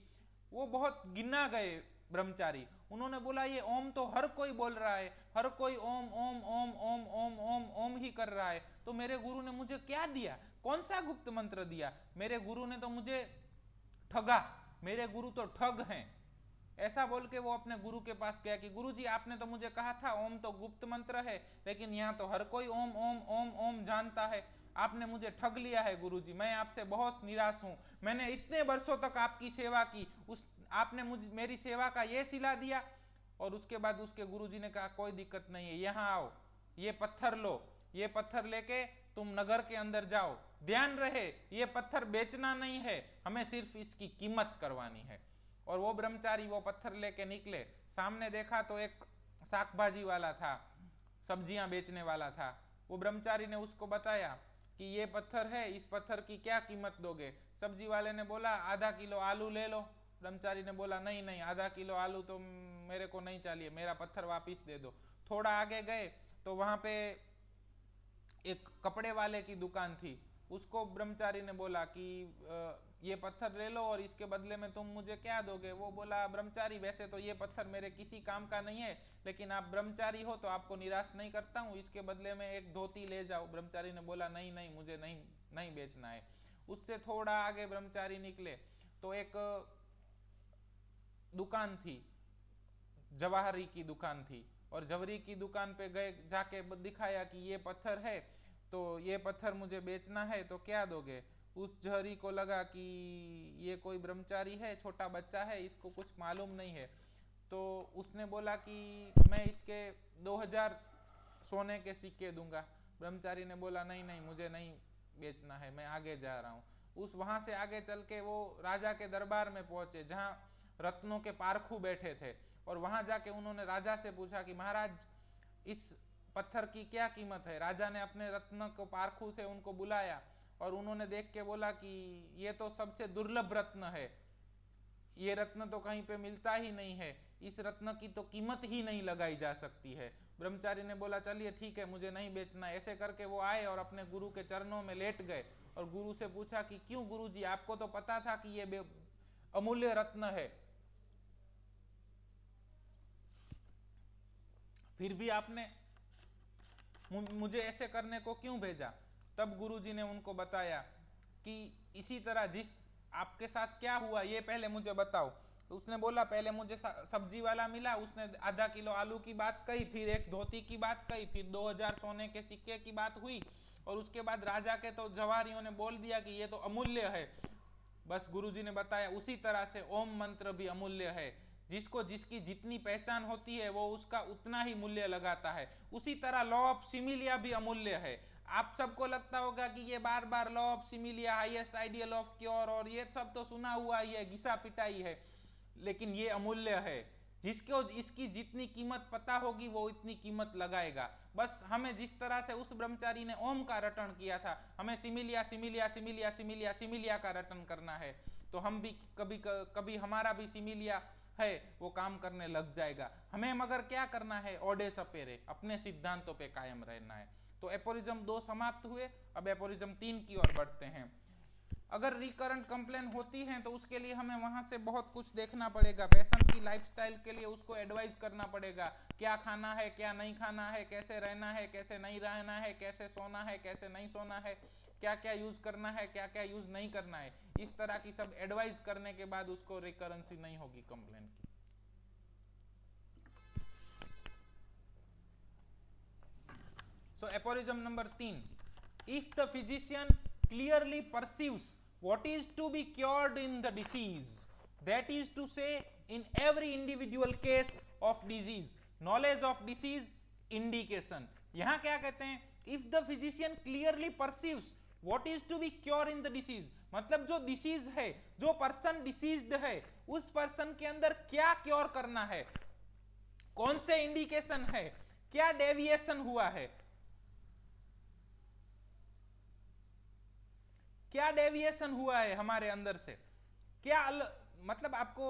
वो बहुत गिना गए ब्रह्मचारी। उन्होंने बोला ये ओम तो हर कोई बोल रहा है, हर कोई ओम ओम ओम ओम ओम ओम ओम ही कर रहा है, तो मेरे गुरु ने मुझे क्या दिया, कौन सा गुप्त मंत्र दिया? मेरे गुरु ने तो मुझे ठगा, मेरे गुरु तो ठग हैं। ऐसा बोल के वो अपने गुरु के पास गया कि गुरुजी आपने तो मुझे कहा था ओम तो गुप्त मंत्र है, लेकिन यहाँ तो हर कोई ओम ओम ओम ओम जानता है, आपने मुझे ठग लिया है गुरुजी, मैं आपसे बहुत निराश हूँ। मैंने इतने वर्षों तक आपकी सेवा की, उस आपने मुझे मेरी सेवा का ये सिला दिया। और उसके बाद उसके गुरुजी ने कहा कोई दिक्कत नहीं है, यहाँ आओ, ये पत्थर लो, ये पत्थर लेके तुम नगर के अंदर जाओ, ध्यान रहे ये पत्थर बेचना नहीं है, हमें सिर्फ इसकी कीमत करवानी है। और वो ब्रह्मचारी वो पत्थर लेके निकले, सामने देखा तो एक शाक भाजी वाला था, सब्जियां बेचने वाला था। वो ब्रह्मचारी ने उसको बताया कि ये पत्थर है, इस पत्थर की क्या कीमत दोगे? सब्जी वाले ने बोला आधा किलो आलू ले लो। ब्रह्मचारी ने बोला नहीं नहीं, आधा किलो आलू तो मेरे को नहीं चाहिए, मेरा पत्थर वापिस दे दो। थोड़ा आगे गए तो वहां पे एक कपड़े वाले की दुकान थी। उसको ब्रह्मचारी ने बोला कि ये पत्थर ले लो और इसके बदले में तुम मुझे क्या दोगे? वो बोला ब्रह्मचारी वैसे तो ये पत्थर मेरे किसी काम का नहीं है, लेकिन आप ब्रह्मचारी हो तो आपको निराश नहीं करता हूँ, इसके बदले में एक धोती ले जाओ। ब्रह्मचारी ने बोला नहीं नहीं, मुझे नहीं बेचना है। उससे थोड़ा आगे ब्रह्मचारी निकले तो एक दुकान थी, जवाहरी की दुकान थी, और जवरी की दुकान पे गए, जाके दिखाया कि ये पत्थर है, तो ये पत्थर मुझे बेचना है, तो क्या दोगे? उस जहरी को लगा कि ये कोई ब्रह्मचारी है, छोटा बच्चा है, इसको कुछ मालूम नहीं है। तो उसने बोला कि मैं इसके 2000 सोने के सिक्के दूंगा। ब्रह्मचारी ने बोला नहीं नहीं, मुझे नहीं बेचना है, मैं आगे जा रहा हूँ। उस वहां से आगे चल के वो राजा के दरबार में पहुंचे जहाँ रत्नों के पारखू बैठे थे। और वहां जाके उन्होंने राजा से पूछा कि महाराज इस पत्थर की क्या कीमत है? राजा ने अपने रत्न को पारखू से उनको बुलाया और उन्होंने देख के बोला कि ये तो सबसे दुर्लभ रत्न है, ये रत्न तो कहीं पे मिलता ही नहीं है, इस रत्न की तो कीमत ही नहीं लगाई जा सकती है। ब्रह्मचारी ने बोला चलिए ठीक है, मुझे नहीं बेचना। ऐसे करके वो आए और अपने गुरु के चरणों में लेट गए और गुरु से पूछा कि क्यों गुरुजी, आपको तो पता था कि ये अमूल्य रत्न है। फिर भी आपने मुझे ऐसे करने को क्यों भेजा? तब गुरुजी ने उनको बताया कि इसी तरह जिस आपके साथ क्या हुआ ये पहले मुझे बताओ। तो उसने बोला पहले मुझे सब्जी वाला मिला, उसने आधा किलो आलू की बात कही, फिर एक धोती की बात कही, फिर 2000 सोने के सिक्के की बात हुई, और उसके बाद राजा के तो जवारियों ने बोल दिया कि ये तो अमूल्य है। बस गुरुजी ने बताया उसी तरह से ओम मंत्र भी अमूल्य है, जिसको जिसकी जितनी पहचान होती है वो उसका उतना ही मूल्य लगाता है। उसी तरह लॉ ऑफ सिमिलिया भी अमूल्य है। आप सबको लगता होगा कि ये बार बार law of similia, highest ideal of cure और ये सब तो सुना हुआ ही है, घिसा पिटाई है, लेकिन ये अमूल्य है। जिसको इसकी जितनी कीमत पता होगी वो इतनी कीमत लगाएगा। बस हमें जिस तरह से उस ब्रह्मचारी ने ओम का रटन किया था, हमें similia similia similia similia similia का रटन करना है, तो हम भी कभी कभी हमारा भी सिमिलिया है वो काम करने लग जाएगा। हमें मगर क्या करना है? ओडे सपेरे, अपने सिद्धांतों पे कायम रहना है। तो एपोरिज्म 2 समाप्त हुए, अब एपोरिज्म 3 की ओर बढ़ते हैं। अगर रिकरेंट कंप्लेन होती है तो उसके लिए हमें वहां से बहुत कुछ देखना पड़ेगा। पेशेंट की लाइफस्टाइल के लिए उसको एडवाइस करना पड़ेगा, क्या खाना है, क्या नहीं खाना है, कैसे रहना है, कैसे नहीं रहना है, कैसे सोना है, कैसे नहीं सोना है, क्या क्या यूज करना है, क्या क्या यूज नहीं करना है। इस तरह की सब एडवाइस करने के बाद उसको रिकरेंसी नहीं होगी कंप्लेन की। So aphorism number 3, if the physician clearly perceives what is to be cured in the disease, that is to say in every individual case of disease, knowledge of disease, indication. यहाँ क्या कहते हैं? if the physician clearly perceives what is to be cured in the disease, मतलब जो disease है, जो person deceased है, उस पर्सन के अंदर क्या क्योर करना है, कौन से इंडिकेशन है, क्या डेविएशन हुआ है, क्या डेविएशन हुआ है हमारे अंदर से, क्या मतलब आपको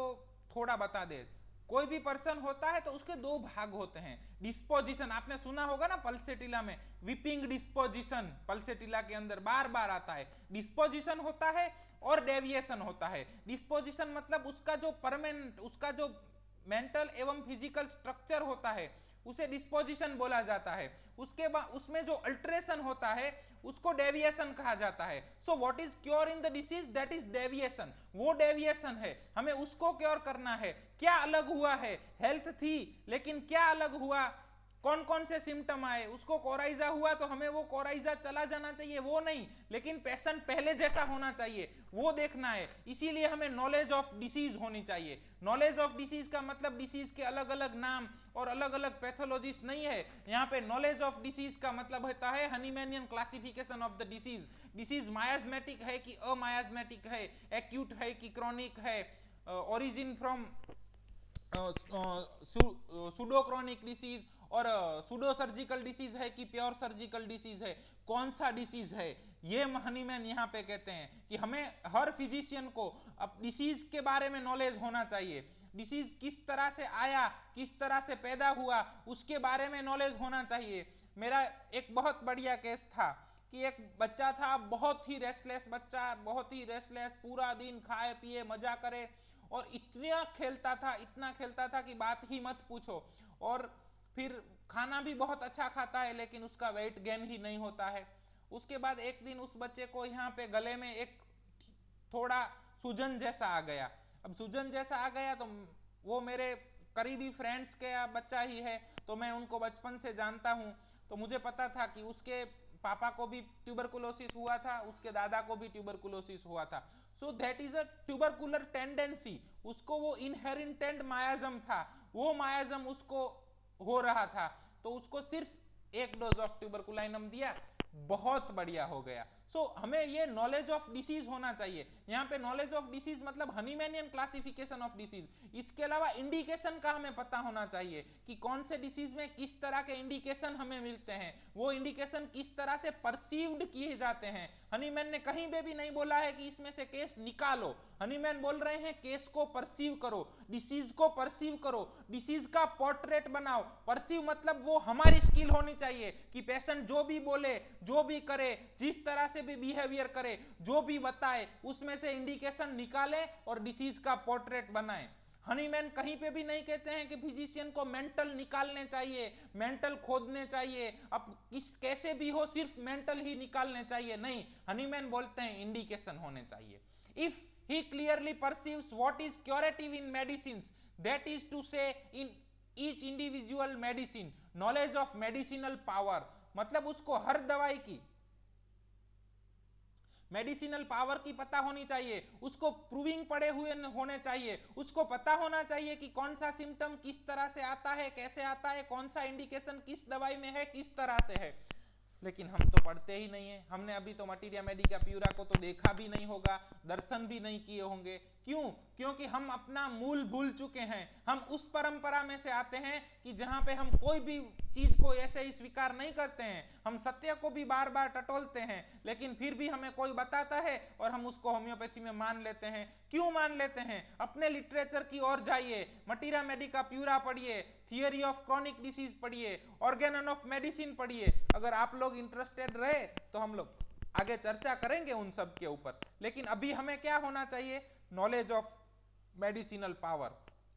थोड़ा बता दे, कोई भी पर्सन होता है तो उसके 2 भाग होते हैं। डिस्पोजिशन, आपने सुना होगा ना पल्सेटिला में, विपिंग डिस्पोजिशन पल्सेटिला के अंदर बार बार आता है। डिस्पोजिशन होता है और डेविएशन होता है। डिस्पोजिशन मतलब उसका जो परमानेंट, उसका जो मेंटल एवं फिजिकल स्ट्रक्चर होता है उसे डिस्पोजिशन बोला जाता है। उसके बाद उसमें जो अल्टरेशन होता है उसको डेविएशन कहा जाता है। So what is cure in the disease? That is deviation. वो डेविएशन है, हमें उसको क्योर करना है। क्या अलग हुआ है? हेल्थ थी लेकिन क्या अलग हुआ, कौन कौन से सिम्टम आए, उसको कोराइजा हुआ तो हमें वो कोराइजा चला जाना चाहिए, वो नहीं, लेकिन पेशेंट पहले जैसा होना चाहिए, वो देखना है। इसीलिए हमें नॉलेज ऑफ डिसीज होनी चाहिए। नॉलेज ऑफ डिसीज का मतलब डिसीज के अलग अलग नाम और अलग अलग पैथोलॉजीज नहीं है। यहाँ पे नॉलेज ऑफ डिसीज का मतलब होता है Hahnemannian classification of the disease. Disease miasmatic है कि अमायाज्मेटिक है, एक्यूट है कि क्रॉनिक है, ओरिजिन फ्रॉम सुडोक्रोनिक डिसीज और सुडो सर्जिकल डिसीज है कि प्योर सर्जिकल डिसीज है, कौन सा डिसीज है, ये हनीमैन यहाँ पे कहते हैं कि हमें हर फिजिशियन को अब डिसीज के बारे में नॉलेज होना चाहिए। डिसीज किस तरह से आया, किस तरह से पैदा हुआ, उसके बारे में नॉलेज होना चाहिए। मेरा एक बहुत बढ़िया केस था कि एक बच्चा था, बहुत ही रेस्टलेस बच्चा, बहुत ही रेस्टलेस, पूरा दिन खाए पिए मजा करे और इतना खेलता था, इतना खेलता था कि बात ही मत पूछो। और फिर खाना भी बहुत अच्छा खाता है लेकिन उसका वेट गेन ही नहीं होता है। उसके बाद एक दिन उस बच्चे को यहाँ पे गले में एक थोड़ा सूजन जैसा आ गया। अब सूजन जैसा आ गया तो वो मेरे करीबी फ्रेंड्स का बच्चा ही है, तो मैं उनको बचपन से जानता हूँ, तो मुझे पता था कि उसके पापा को भी ट्यूबरकुलोसिस हुआ था, उसके दादा को भी ट्यूबरकुलोसिस हुआ था। So that is a tubercular tendency. उसको वो इनहेरिटेंट मायाजम था, वो मायाजम उसको हो रहा था, तो उसको सिर्फ 1 डोज ऑफ ट्यूबरकुलाइनम दिया, बहुत बढ़िया हो गया। सो हमें ये नॉलेज ऑफ डिसीज होना चाहिए। यहाँ पे नॉलेज ऑफ डिसीज मतलब हनीमैनियन क्लासिफिकेशन ऑफ डिसीज। इसके अलावा इंडिकेशन का हमें पता होना चाहिए कि कौन से डिसीज में किस तरह के इंडिकेशन हमें मिलते हैं, वो इंडिकेशन किस तरह से परसीव्ड किए जाते हैं। हनीमैन ने कहीं पे भी नहीं बोला है कि इसमें से केस निकालो, हनीमैन बोल रहे हैं केस को परसीव करो, डिसीज को परसीव करो, डिसीज का पोर्ट्रेट बनाओ। परसीव मतलब वो हमारी स्किल होनी चाहिए कि पेशेंट जो भी बोले, जो भी करे, जिस तरह से भी बिहेवियर करे, जो भी बताए, उसमें से इंडिकेशन निकाले और डिसीज का पोर्ट्रेट बनाए। हनीमैन कहीं पे भी नहीं कहते हैं कि फिजिशियन को मेंटल निकालने चाहिए, मेंटल खोदने चाहिए, अब कैसे भी हो सिर्फ मेंटल ही निकालने चाहिए, नहीं, हनीमैन बोलते हैं इंडिकेशन होने चाहिए। If he clearly perceives what is curative in medicine, that is to say in each individual medicine knowledge of medicinal power, मतलब उसको हर दवाई की मेडिसिनल पावर की पता होनी चाहिए, उसको प्रूविंग पड़े हुए होने चाहिए, उसको पता होना चाहिए कि कौन सा सिम्टम किस तरह से आता है, कैसे आता है, कौन सा इंडिकेशन किस दवाई में है, किस तरह से है। लेकिन हम तो पढ़ते ही नहीं है, हमने अभी तो मटीरिया मेडिका प्यूरा को तो देखा भी नहीं होगा, दर्शन भी नहीं किए होंगे। क्यों? क्योंकि हम अपना मूल भूल चुके हैं। हम उस परंपरा में से आते हैं कि जहां पे हम कोई भी चीज को ऐसे ही स्वीकार नहीं करते हैं, हम सत्य को भी बार बार टटोलते हैं, लेकिन फिर भी हमें कोई बताता है और हम उसको होम्योपैथी में मान लेते हैं। क्यों मान लेते हैं? अपने लिटरेचर की ओर जाइए, मटीरिया मेडिका प्यूरा पढ़िए, थियरी ऑफ क्रॉनिक डिसीज पढ़िए, ऑर्गेनन ऑफ मेडिसिन पढ़िए। अगर आप लोग इंटरेस्टेड रहे तो हम लोग आगे चर्चा करेंगे उन सब के ऊपर, लेकिन अभी हमें क्या होना चाहिए? Knowledge of medicinal power,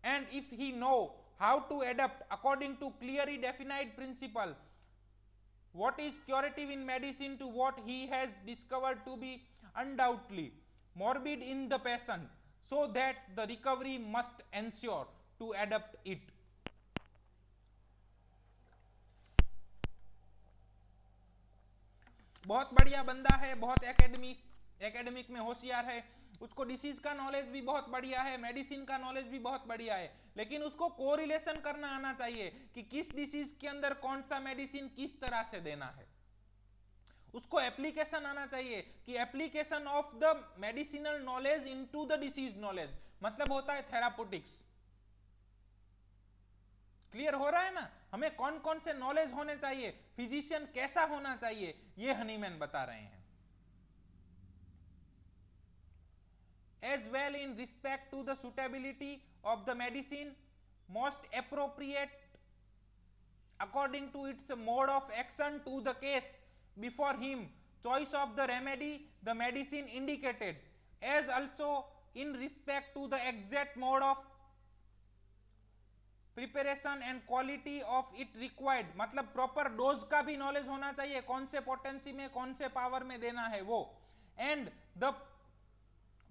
and if he know how to adapt according to clearly defined principle what is curative in medicine to what he has discovered to be undoubtedly morbid in the patient, so that the recovery must ensure to adapt it. बहुत बढ़िया बंदा है, बहुत academic में होशियार है, उसको disease का नॉलेज भी बहुत बढ़िया है, मेडिसिन का नॉलेज भी बहुत बढ़िया है, लेकिन उसको कोरिलेशन करना आना चाहिए कि किस डिसीज के अंदर कौन सा मेडिसिन किस तरह से देना है। उसको एप्लीकेशन आना चाहिए कि application of the medicinal knowledge into the disease knowledge, मतलब होता है थेराप्यूटिक्स। क्लियर हो रहा है ना? हमें कौन कौन से नॉलेज होने चाहिए, फिजिशियन कैसा होना चाहिए, ये हनीमैन बता रहे हैं। As well in respect to the suitability of the medicine most appropriate according to its mode of action to the case before him, choice of the remedy, the medicine indicated, as also in respect to the exact mode of preparation and quality of it required, मतलब proper dose का भी knowledge होना चाहिए, कौन से potency में कौन से पावर में देना है वो, and the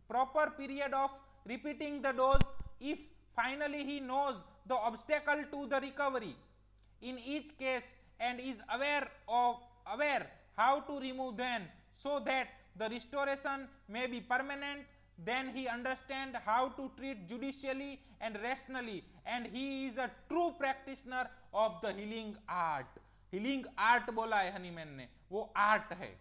proper period of repeating the dose if finally he knows the obstacle to the recovery in each case and is aware how to remove them so that the restoration may be permanent, then he understand how to treat judicially and rationally, and he is a true practitioner of the healing art. healing art बोला है Hahnemann ने, वो art है,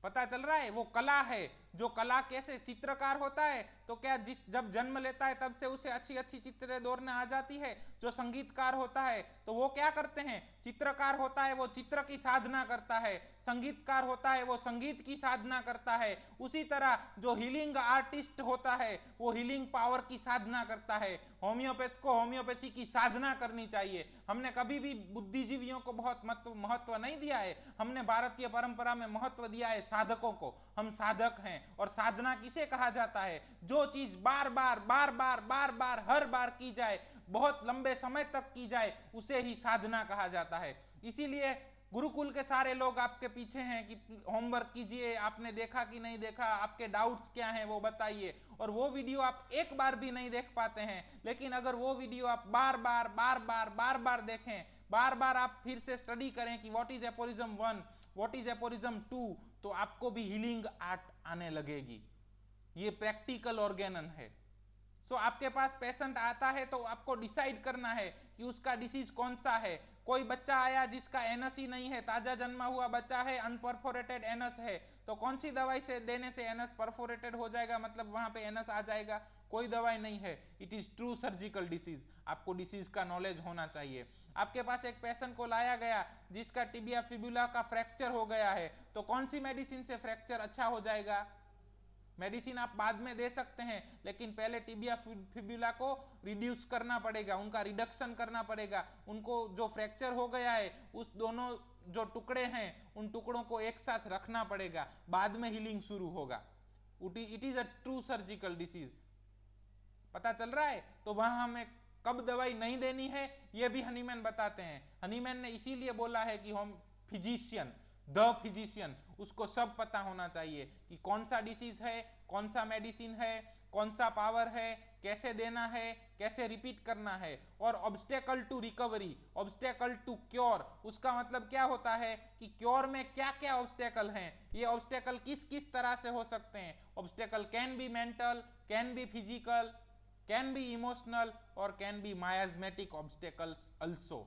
पता चल रहा है? वो कला है। जो कला कैसे चित्रकार होता है तो क्या जब जन्म लेता है तब से उसे अच्छी अच्छी चित्र दौड़ने आ जाती है। जो संगीतकार होता है तो वो क्या करते हैं? चित्रकार होता है वो चित्र की साधना करता है, संगीतकार होता है वो संगीत की साधना करता है। उसी तरह जो हीलिंग आर्टिस्ट होता है वो हीलिंग पावर की साधना करता है। होम्योपैथ को होम्योपैथी की साधना करनी चाहिए। हमने कभी भी बुद्धिजीवियों को बहुत महत्व नहीं दिया है, हमने भारतीय परंपरा में महत्व दिया है साधकों को। हम साधक हैं। और साधना किसे कहा जाता है? जो चीज बार बार हर बार की जाए, बहुत लंबे समय तक की जाए, उसे ही साधना कहा जाता है। इसीलिए गुरुकुल के सारे लोग आपके पीछे हैं कि होमवर्क कीजिए, आपने देखा कि नहीं देखा, आपके डाउट्स क्या हैं वो बताइए। और वो वीडियो आप एक बार भी नहीं देख पाते हैं, लेकिन अगर वो वीडियो आप बार बार देखें, बार बार आप फिर से स्टडी करें कि व्हाट इज एपोरिज्म 1, व्हाट इज एपोरिज्म 2, तो आपको भी हीलिंग आर्ट आने लगेगी। ये प्रैक्टिकल ऑर्गेनन है। सो आपके पास पेशेंट आता है तो आपको डिसाइड करना है कि उसका डिसीज कौन सा है। कोई बच्चा आया जिसका एनस ही नहीं है, ताजा जन्मा हुआ बच्चा है, अनपरफोरेटेड एनस है, तो कौन सी दवाई से देने से एनस परफोरेटेड हो जाएगा, मतलब वहां पे एनस आ जाएगा? कोई दवाई नहीं है। It is true surgical disease. आपको डिसीज का नॉलेज होना चाहिए। आपके पास एक पेशेंट को लाया गया जिसका टिबिया फिबुला का फ्रैक्चर हो गया है, तो कौन सी मेडिसिन से फ्रैक्चर अच्छा हो जाएगा? मेडिसिन आप बाद में दे सकते हैं, लेकिन पहले टिबिया फिबुला को रिड्यूस करना पड़ेगा, उनका रिडक्शन करना पड़ेगा। उनको जो फ्रैक्चर हो गया है उस दोनों जो टुकड़े हैं उन टुकड़ों को एक साथ रखना पड़ेगा, बाद में हीलिंग शुरू होगा। It is a true surgical disease. पता चल रहा है। तो वहां हमें कब दवाई नहीं देनी है ये भी हनीमैन बताते हैं। हनीमैन ने इसीलिए बोला है कि हम फिजिशियन, द फिजिशियन, उसको सब पता होना चाहिए कि कौन सा डिसीज है, कौन सा मेडिसिन है, कौन सा पावर है, कैसे देना है, कैसे रिपीट करना है। और obstacle to recovery, obstacle to cure, उसका मतलब क्या होता है कि क्योर में क्या क्या ऑब्स्टेकल हैं, ये ऑब्स्टेकल किस किस तरह से हो सकते हैं। Obstacle can be mental, can be physical, can be emotional और कैन बी मायाज्मेटिक ऑब्स्टेकल्स अल्सो।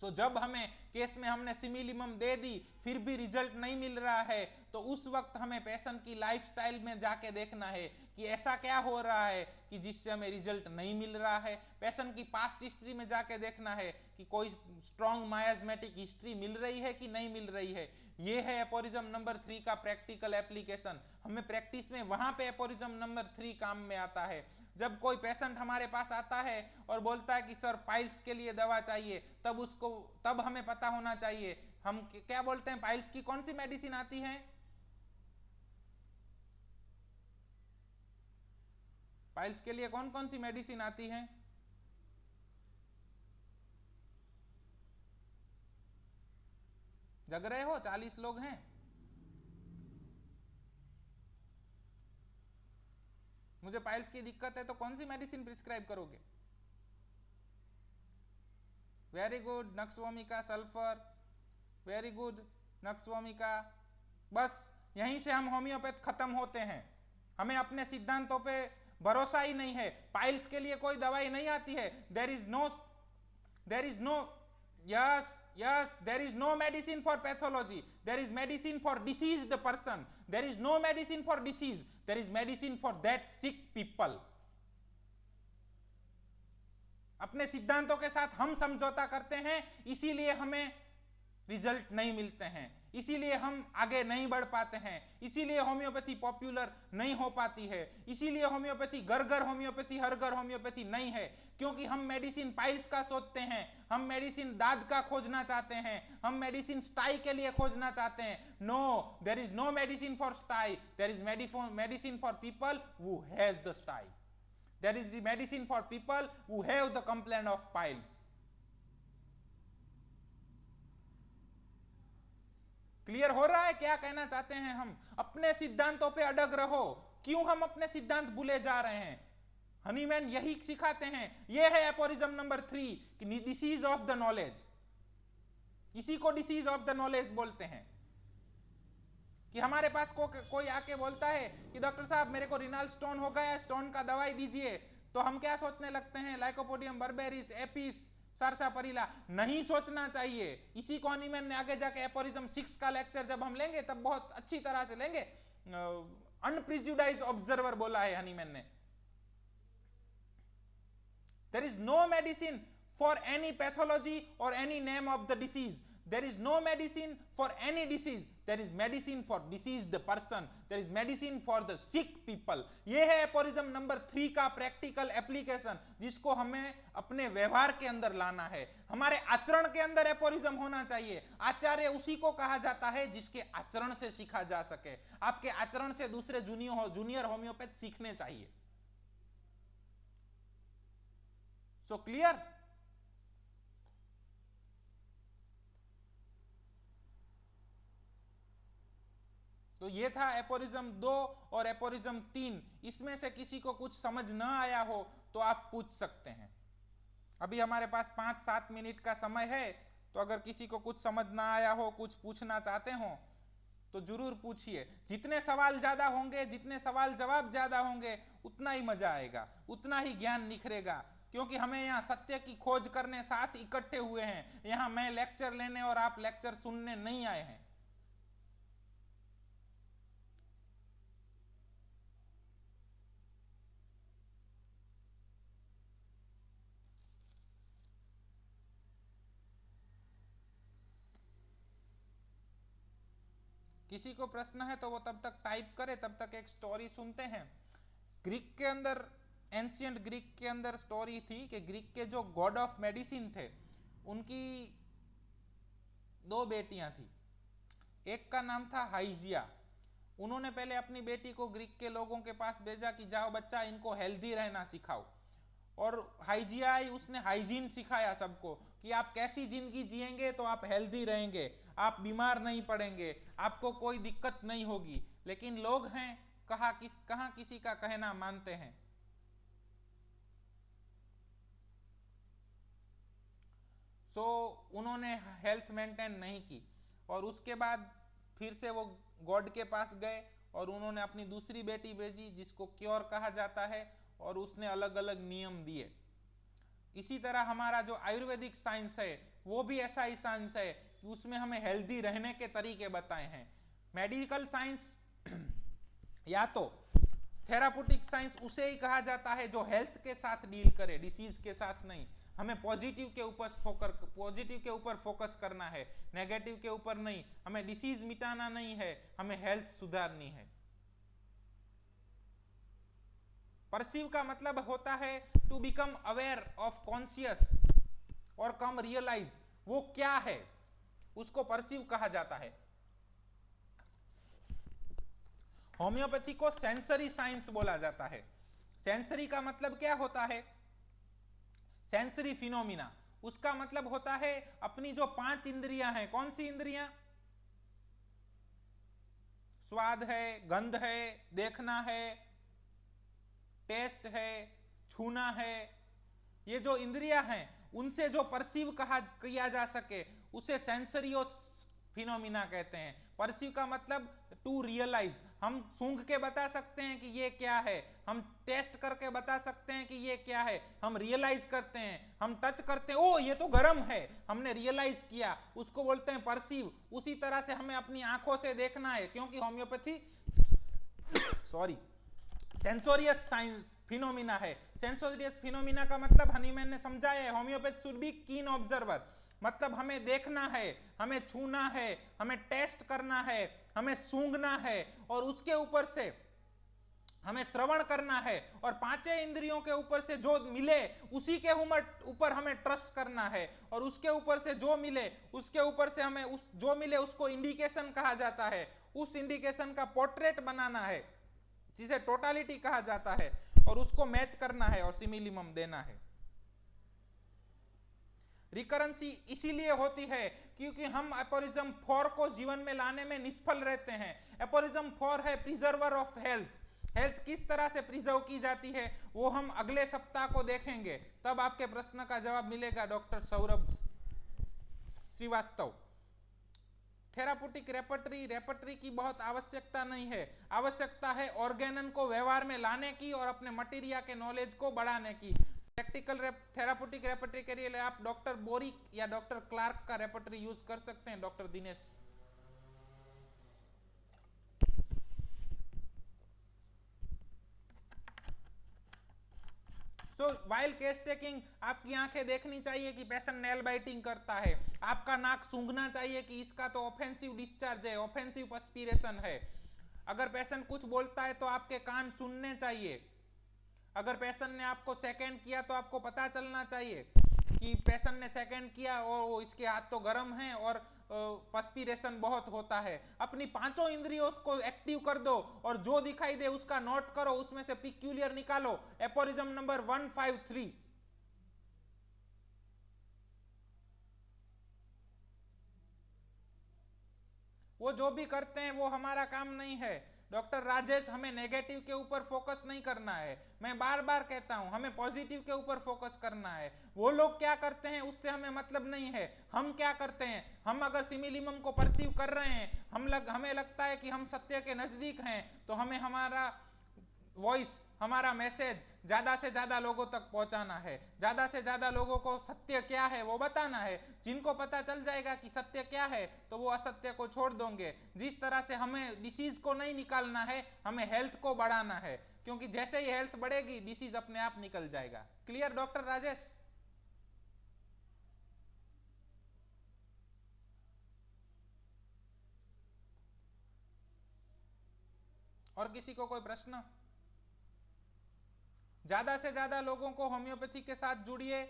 सो जब हमें केस में हमने सिमिलिमम दे दी फिर भी रिजल्ट नहीं मिल रहा है, तो उस वक्त हमें पेशेंट की लाइफस्टाइल में जाके देखना है कि ऐसा क्या हो रहा है कि जिससे हमें रिजल्ट नहीं मिल रहा है। पेशेंट की पास्ट हिस्ट्री में जाके देखना है कि कोई स्ट्रॉन्ग मायाज्मेटिक हिस्ट्री मिल रही है कि नहीं मिल रही है। ये है एपोरिज्म नंबर 3 का प्रैक्टिकल एप्लीकेशन। हमें प्रैक्टिस में वहां पे एपोरिज्म नंबर 3 काम में आता है। जब कोई पेशेंट हमारे पास आता है और बोलता है कि सर पाइल्स के लिए दवा चाहिए, तब हमें पता होना चाहिए हम क्या बोलते हैं, पाइल्स की कौन सी मेडिसिन आती है, पाइल्स के लिए कौन कौन सी मेडिसिन आती है। जग रहे हो, 40 लोग हैं। मुझे पाइल्स की दिक्कत है तो कौन सी मेडिसिन प्रिस्क्राइब करोगे। Very good, nux vomica sulphur, very good nux vomica. बस यहीं से हम होम्योपैथ खत्म होते हैं। हमें अपने सिद्धांतों पे भरोसा ही नहीं है। पाइल्स के लिए कोई दवाई नहीं आती है। There is no yes there is no medicine for pathology, there is medicine for diseased person, there is no medicine for disease, there is medicine for that sick people। अपने सिद्धांतों के साथ हम समझौता करते हैं, इसीलिए हमें रिजल्ट नहीं मिलते हैं, इसीलिए हम आगे नहीं बढ़ पाते हैं, इसीलिए होम्योपैथी पॉपुलर नहीं हो पाती है, इसीलिए होम्योपैथी घर घर होम्योपैथी हर घर होम्योपैथी नहीं है। क्योंकि हम मेडिसिन पाइल्स का सोचते हैं, हम मेडिसिन दाद का खोजना चाहते हैं, हम मेडिसिन स्टाई के लिए खोजना चाहते हैं। No, there is no medicine for stye, there is medicine for people who has the stye, there is the medicine for people who have the complaint of piles. Clear हो रहा है क्या कहना चाहते हैं हम। अपने सिद्धांतों पे अडग रहो। क्यों हम अपने सिद्धांत भूले जा रहे हैं। हनीमैन यही सिखाते हैं। यह है एपोरिज्म नंबर 3 कि डिसीज ऑफ द नॉलेज, इसी को डिसीज ऑफ द नॉलेज बोलते हैं। कि हमारे पास कोई आके बोलता है कि डॉक्टर साहब मेरे को रिनल स्टोन हो गया, स्टोन का दवाई दीजिए, तो हम क्या सोचने लगते हैं, लाइकोपोडियम बर्बेरिस, एपिस, सरसापरिला। नहीं सोचना चाहिए। इसी को हनीमैन ने आगे जाके एपोरिज्म 6 का लेक्चर जब हम लेंगे तब बहुत अच्छी तरह से लेंगे। अनप्रिजुडाइज्ड ऑब्जर्वर बोला है हनीमैन ने। There is no medicine for any pathology or any name of the disease. There is no medicine for any disease. There is medicine for diseased person. There is medicine for the sick people. ये है एपोरिज्म number 3 का practical application, जिसको हमें अपने व्यवहार के अंदर लाना है। हमारे आचरण के अंदर एपोरिज्म होना चाहिए। आचार्य उसी को कहा जाता है जिसके आचरण से सीखा जा सके। आपके आचरण से दूसरे जूनियर होम्योपैथ सीखने चाहिए। So clear. तो ये था एपोरिज्म 2 और एपोरिज्म 3। इसमें से किसी को कुछ समझ न आया हो तो आप पूछ सकते हैं। अभी हमारे पास 5-7 मिनट का समय है, तो अगर किसी को कुछ समझ ना आया हो, कुछ पूछना चाहते हो तो जरूर पूछिए। जितने सवाल ज्यादा होंगे, जितने सवाल जवाब ज्यादा होंगे, उतना ही मजा आएगा, उतना ही ज्ञान निखरेगा। क्योंकि हमें यहाँ सत्य की खोज करने साथ इकट्ठे हुए हैं। यहाँ मैं लेक्चर लेने और आप लेक्चर सुनने नहीं आए हैं। किसी को प्रश्न है तो वो तब तक टाइप करे, तब तक एक स्टोरी सुनते हैं। ग्रीक के अंदर, एंशियंट ग्रीक के अंदर स्टोरी थी कि ग्रीक के जो गॉड ऑफ मेडिसिन थे, उनकी 2 बेटियां थी। एक का नाम था हाइजिया, उन्होंने पहले अपनी बेटी को ग्रीक के लोगों के पास भेजा कि जाओ बच्चा, इनको हेल्दी रहना सिखाओ। और हाइजियाई, उसने हाइजीन सिखाया सबको कि आप कैसी जिंदगी जिएंगे तो आप हेल्दी रहेंगे, आप बीमार नहीं पड़ेंगे, आपको कोई दिक्कत नहीं होगी। लेकिन लोग हैं कहाँ किसी का कहना मानते हैं। सो उन्होंने हेल्थ मेंटेन नहीं की और उसके बाद फिर से वो गॉड के पास गए और उन्होंने अपनी दूसरी बेटी भेजी जिसको क्योर कहा जाता है, और उसने अलग अलग नियम दिए। इसी तरह हमारा जो आयुर्वेदिक साइंस है वो भी ऐसा ही साइंस है कि उसमें हमें हेल्दी रहने के तरीके बताए हैं। मेडिकल साइंस या तो थेराप्यूटिक साइंस उसे ही कहा जाता है जो हेल्थ के साथ डील करे, डिसीज के साथ नहीं। हमें पॉजिटिव के ऊपर फोकस करना है, नेगेटिव के ऊपर नहीं। हमें डिसीज मिटाना नहीं है, हमें हेल्थ सुधारनी है। परसीव का मतलब होता है to become aware of conscious और कम रियलाइज। वो क्या है उसको परसीव कहा जाता है। होम्योपैथी को सेंसरी साइंस बोला जाता है। सेंसरी का मतलब क्या होता है? सेंसरी फिनोमिना, उसका मतलब होता है अपनी जो 5 इंद्रियां हैं। कौन सी इंद्रियां? स्वाद है, गंध है, देखना है, टेस्ट है, छूना है। ये जो इंद्रियां हैं उनसे जो परसीव किया जा सके उसे सेंसरी फिनोमिना कहते हैं। परसीव का मतलब टू रियलाइज। हम सूंघ के बता सकते हैं कि ये क्या है, हम टेस्ट करके बता सकते हैं कि ये क्या है, हम रियलाइज करते हैं, हम टच करते हैं, ओ ये तो गर्म है, हमने रियलाइज किया, उसको बोलते हैं परसीव। उसी तरह से हमें अपनी आंखों से देखना है, क्योंकि होम्योपैथी सेंसोरियस साइंस फिनोमिना है। सेंसोरियस फिनोमिना का मतलब हनीमैन ने समझाया है, होम्योपैथ शुड बी कीन ऑब्जर्वर। मतलब हमें देखना है, हमें छूना है, हमें टेस्ट करना है, हमें सूंघना है, और उसके ऊपर से हमें श्रवण करना है, और 5 इंद्रियों के ऊपर से जो मिले उसी के ऊपर हमें ट्रस्ट करना है, और उसके ऊपर से जो मिले उसके ऊपर से हमें जो मिले उसको इंडिकेशन कहा जाता है। उस इंडिकेशन का पोर्ट्रेट बनाना है जिसे टोटालिटी कहा जाता है, और उसको मैच करना है और सिमिलिमम देना है। रिकरेंसी इसीलिए होती है क्योंकि हम एपोरिज्म 4 को जीवन में लाने में निष्फल रहते हैं। एपोरिज्म 4 है प्रिजर्वर ऑफ हेल्थ। हेल्थ किस तरह से प्रिजर्व की जाती है वो हम अगले सप्ताह को देखेंगे, तब आपके प्रश्न का जवाब मिलेगा doctor Saurabh Shrivastava. Therapeutic repertory की बहुत आवश्यकता नहीं है, आवश्यकता है ऑर्गेनन को व्यवहार में लाने की और अपने मटेरिया के नॉलेज को बढ़ाने की। प्रैक्टिकल थेराप्यूटिक रेपर्टरी के लिए आप डॉक्टर बोरिक या डॉक्टर क्लार्क का रेपर्टरी यूज कर सकते हैं। Doctor Dinesh. So while case taking आपकी आंखें देखनी चाहिए कि पेशेंट नेल बाइटिंग करता है, आपका नाक सूंघना चाहिए कि इसका तो ऑफेंसिव डिस्चार्ज है, ऑफेंसिव पर्सपीरेशन है। अगर पेशेंट कुछ बोलता है तो आपके कान सुनने चाहिए। अगर पेशेंट ने आपको सेकंड किया तो आपको पता चलना चाहिए कि पेशेंट ने सेकंड किया और इसके हाथ तो गर्म हैं और पर्सपीरेशन बहुत होता है। अपनी 5 इंद्रियों को एक्टिव कर दो और जो दिखाई दे उसका नोट करो, उसमें से पिक्यूलियर निकालो। एपोरिज्म नंबर 153। वो जो भी करते हैं वो हमारा काम नहीं है। डॉक्टर राजेश, हमें नेगेटिव के ऊपर फोकस नहीं करना है। मैं बार बार कहता हूं हमें पॉजिटिव के ऊपर फोकस करना है। वो लोग क्या करते हैं उससे हमें मतलब नहीं है, हम क्या करते हैं। हम अगर सिमिलिमम को परसीव कर रहे हैं, हमें लगता है कि हम सत्य के नजदीक हैं, तो हमें हमारा वॉइस, हमारा मैसेज ज्यादा से ज्यादा लोगों तक पहुंचाना है। ज्यादा से ज्यादा लोगों को सत्य क्या है वो बताना है। जिनको पता चल जाएगा कि सत्य क्या है तो वो असत्य को छोड़ देंगे। जिस तरह से हमें डिसीज को नहीं निकालना है, हमें हेल्थ को बढ़ाना है, क्योंकि जैसे ही हेल्थ बढ़ेगी डिसीज अपने आप निकल जाएगा। Clear doctor Rajesh? और किसी को कोई प्रश्न? ज्यादा से ज्यादा लोगों को होम्योपैथी के साथ जुड़िए,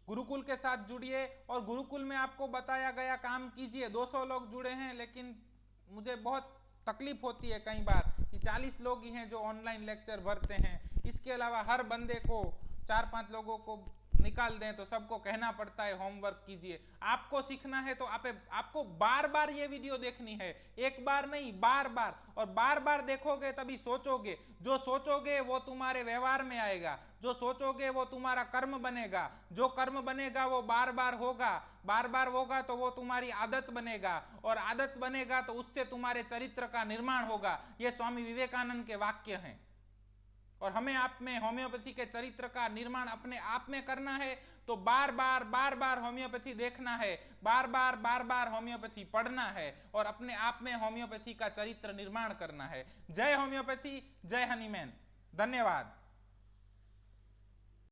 गुरुकुल के साथ जुड़िए, और गुरुकुल में आपको बताया गया काम कीजिए। 200 लोग जुड़े हैं, लेकिन मुझे बहुत तकलीफ होती है कई बार कि 40 लोग ही हैं जो ऑनलाइन लेक्चर भरते हैं, इसके अलावा हर बंदे को 4-5 लोगों को निकाल दें तो सबको कहना पड़ता है होमवर्क कीजिए। आपको सीखना है तो आपको बार बार ये वीडियो देखनी है, एक बार नहीं बार बार, और बार बार देखोगे तभी सोचोगे, जो सोचोगे वो तुम्हारे व्यवहार में आएगा, जो सोचोगे वो तुम्हारा कर्म बनेगा, जो कर्म बनेगा वो बार बार होगा, बार बार होगा तो वो तुम्हारी आदत बनेगा, और आदत बनेगा तो उससे तुम्हारे चरित्र का निर्माण होगा। ये स्वामी विवेकानंद के वाक्य हैं। और हमें आप में होम्योपैथी के चरित्र का निर्माण अपने आप में करना है तो बार बार होम्योपैथी देखना है, बार बार होम्योपैथी पढ़ना है और अपने आप में होम्योपैथी का चरित्र निर्माण करना है। जय होम्योपैथी, जय हनीमैन। धन्यवाद।